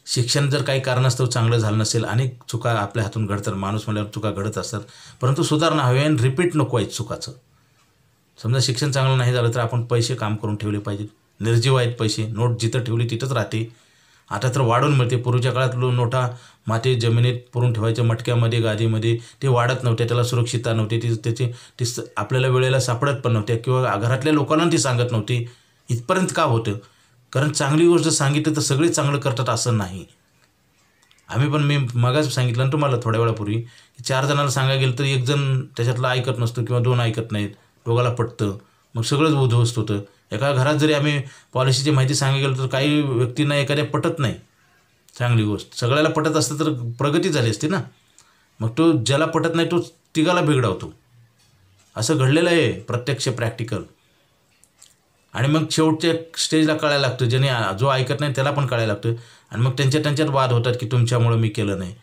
शिक्षण जर काही कारणास्तव चांगलं झालं नसेल, अनेक चुका आपल्या हातून घडतात. माणूस म्हणल्यावर चुका घडत असतात, परंतु सुधारणा हवी आणि रिपीट नको आहे चुकाचं. समजा शिक्षण चांगलं नाही झालं तर आपण पैसे काम करून ठेवले पाहिजेत. निर्जीव आहेत पैसे. नोट जिथं ठेवली तिथंच राहते. आता तर वाढून मिळते. पूर्वीच्या काळात नोटा माती जमिनीत पुरून ठेवायच्या, मटक्यामध्ये, गादीमध्ये. ते वाढत नव्हते, त्याला सुरक्षितता नव्हती. ती आपल्याला वेळेला सापडत पण नव्हत्या किंवा घरातल्या लोकांना ती सांगत नव्हती. इथपर्यंत का होतं? कारण चांगली गोष्ट सांगितली तर सगळे चांगलं करतात असं नाही. मी मगाच सांगितलं ना तुम्हाला थोड्या वेळापूर्वी, 4 जणांना सांगायला गेलं तर 1 जण त्याच्यातला ऐकत नसतो किंवा 2 ऐकत नाहीत. दोघाला पटतं, मग सगळंच उद्ध्वस्त होतं. एका घरात जरी आम्ही पॉलिसीची माहिती सांगायला गेलो तर काही व्यक्तींना एखाद्या पटत नाही चांगली गोष्ट. सगळ्याला पटत असतं तर प्रगती झाली असती ना. मग तो ज्याला पटत नाही तो तिघाला बिघडवतो. असं घडलेलं आहे प्रत्यक्ष, प्रॅक्टिकल. आणि मग शेवटच्या स्टेजला कळायला लागतं, ज्याने जो ऐकत नाही त्याला पण कळायला लागतं. आणि मग त्यांच्यात वाद होतात की तुमच्यामुळं मी केलं नाही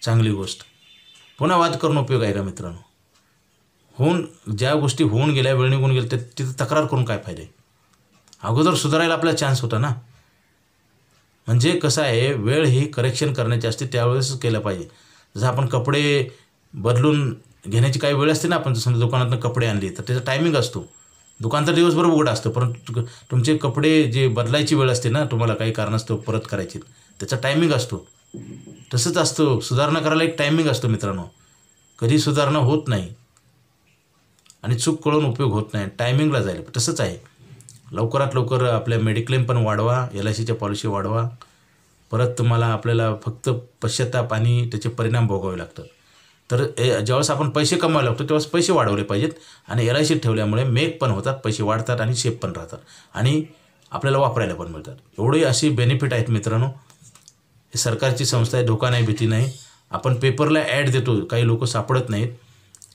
चांगली गोष्ट. पुन्हा वाद करून उपयोग आहे का मित्रांनो? ज्या गोष्टी होऊन गेल्या, वेळ निघून गेल्या, तिथं तक्रार करून काय फायदा आहे? अगोदर सुधारायला आपल्याला चान्स होता ना. म्हणजे कसं आहे, वेळ ही करेक्शन करण्याची असते, त्यावेळेस केलं पाहिजे. जसं आपण कपडे बदलून घेण्याची काही वेळ असते ना. आपण समजा दुकानातून कपडे आणले तर त्याचा टायमिंग असतो. दुकान तर दिवसभर उघडं असतं, परंतु तुमचे कपडे जे बदलायची वेळ असते ना, तुम्हाला काही कारणास्तव परत करायची, त्याचा टायमिंग असतो. तसंच असतं, सुधारणा करायला एक टायमिंग असतो मित्रांनो. कधी सुधारणा होत नाही आणि चूक कळून उपयोग होत नाही. टायमिंगला जायला तसंच आहे. लवकरात लवकर आपल्या मेडिक्लेम पण वाढवा, LICच्या पॉलिसी वाढवा. परत आपल्याला फक्त पश्चाताप आणि त्याचे परिणाम भोगावे लागतात. तर ज्यावेळेस आपण पैसे कमवायला लागतो त्यावेळेस पैसे वाढवले पाहिजेत. आणि LIC ठेवल्यामुळे मेक पण होतात, पैसे वाढतात आणि सेफ पण राहतात आणि आपल्याला वापरायला पण मिळतात. एवढी अशी बेनिफिट आहेत मित्रांनो. हे सरकारची संस्था आहे, धोका नाही, भीती नाही. आपण पेपरला ॲड देतो, काही लोक सापडत नाहीत.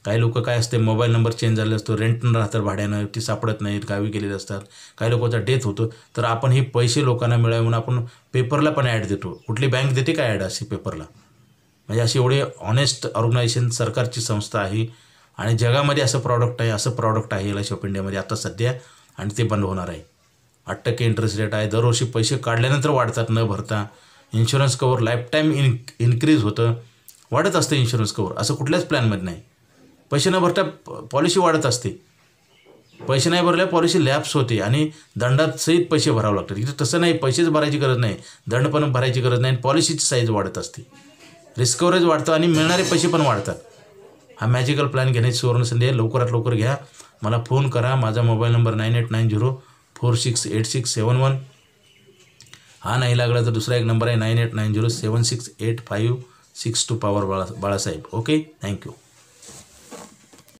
काही लोक काय असते, मोबाईल नंबर चेंज झालेला असतो, रेंटनं राहतात, भाड्यानं, ती सापडत नाहीत, गावी गेलेले असतात. काही लोकांचा डेथ होतो. तर आपण हे पैसे लोकांना मिळावे म्हणून आपण पेपरला पण ॲड देतो. कुठली बँक देते का ॲड अशी पेपरला? म्हणजे अशी एवढी ऑनेस्ट ऑर्गनायझेशन, सरकारची संस्था आहे आणि जगामध्ये असं प्रॉडक्ट आहे एल आय सी ऑफ इंडियामध्ये आता सध्या, आणि ते बंद होणार आहे. 8% इंटरेस्ट रेट आहे. दरवर्षी पैसे काढल्यानंतर वाढतात न भरता. इन्शुरन्स कवर लाईफटाईम इन्क्रीज होतं, वाढत असतं इन्शुरन्स कवर. असं कुठल्याच प्लॅनमध्ये नाही. पैसे न भरता पॉलिसी वाढत असते. पैसे नाही भरल्या पॉलिसी लॅप्स होते आणि दंडात सहित पैसे भरावे लागतात. इथं तसं नाही, पैसेच भरायची गरज नाही, दंड पण भरायची गरज नाही, पॉलिसीची साईज वाढत असते, रिस्क कव्हरेज वाढतं आणि मिळणारे पैसे पण वाढतात. हा मॅजिकल प्लॅन घेण्याची सुवर्णसंधी आहे. लवकरात लवकर घ्या. मला फोन करा. माझा मोबाईल नंबर 9890468671. हा नाही लागला तर दुसरा एक नंबर आहे 9890768562 बाळासाहेब. Okay, thank you.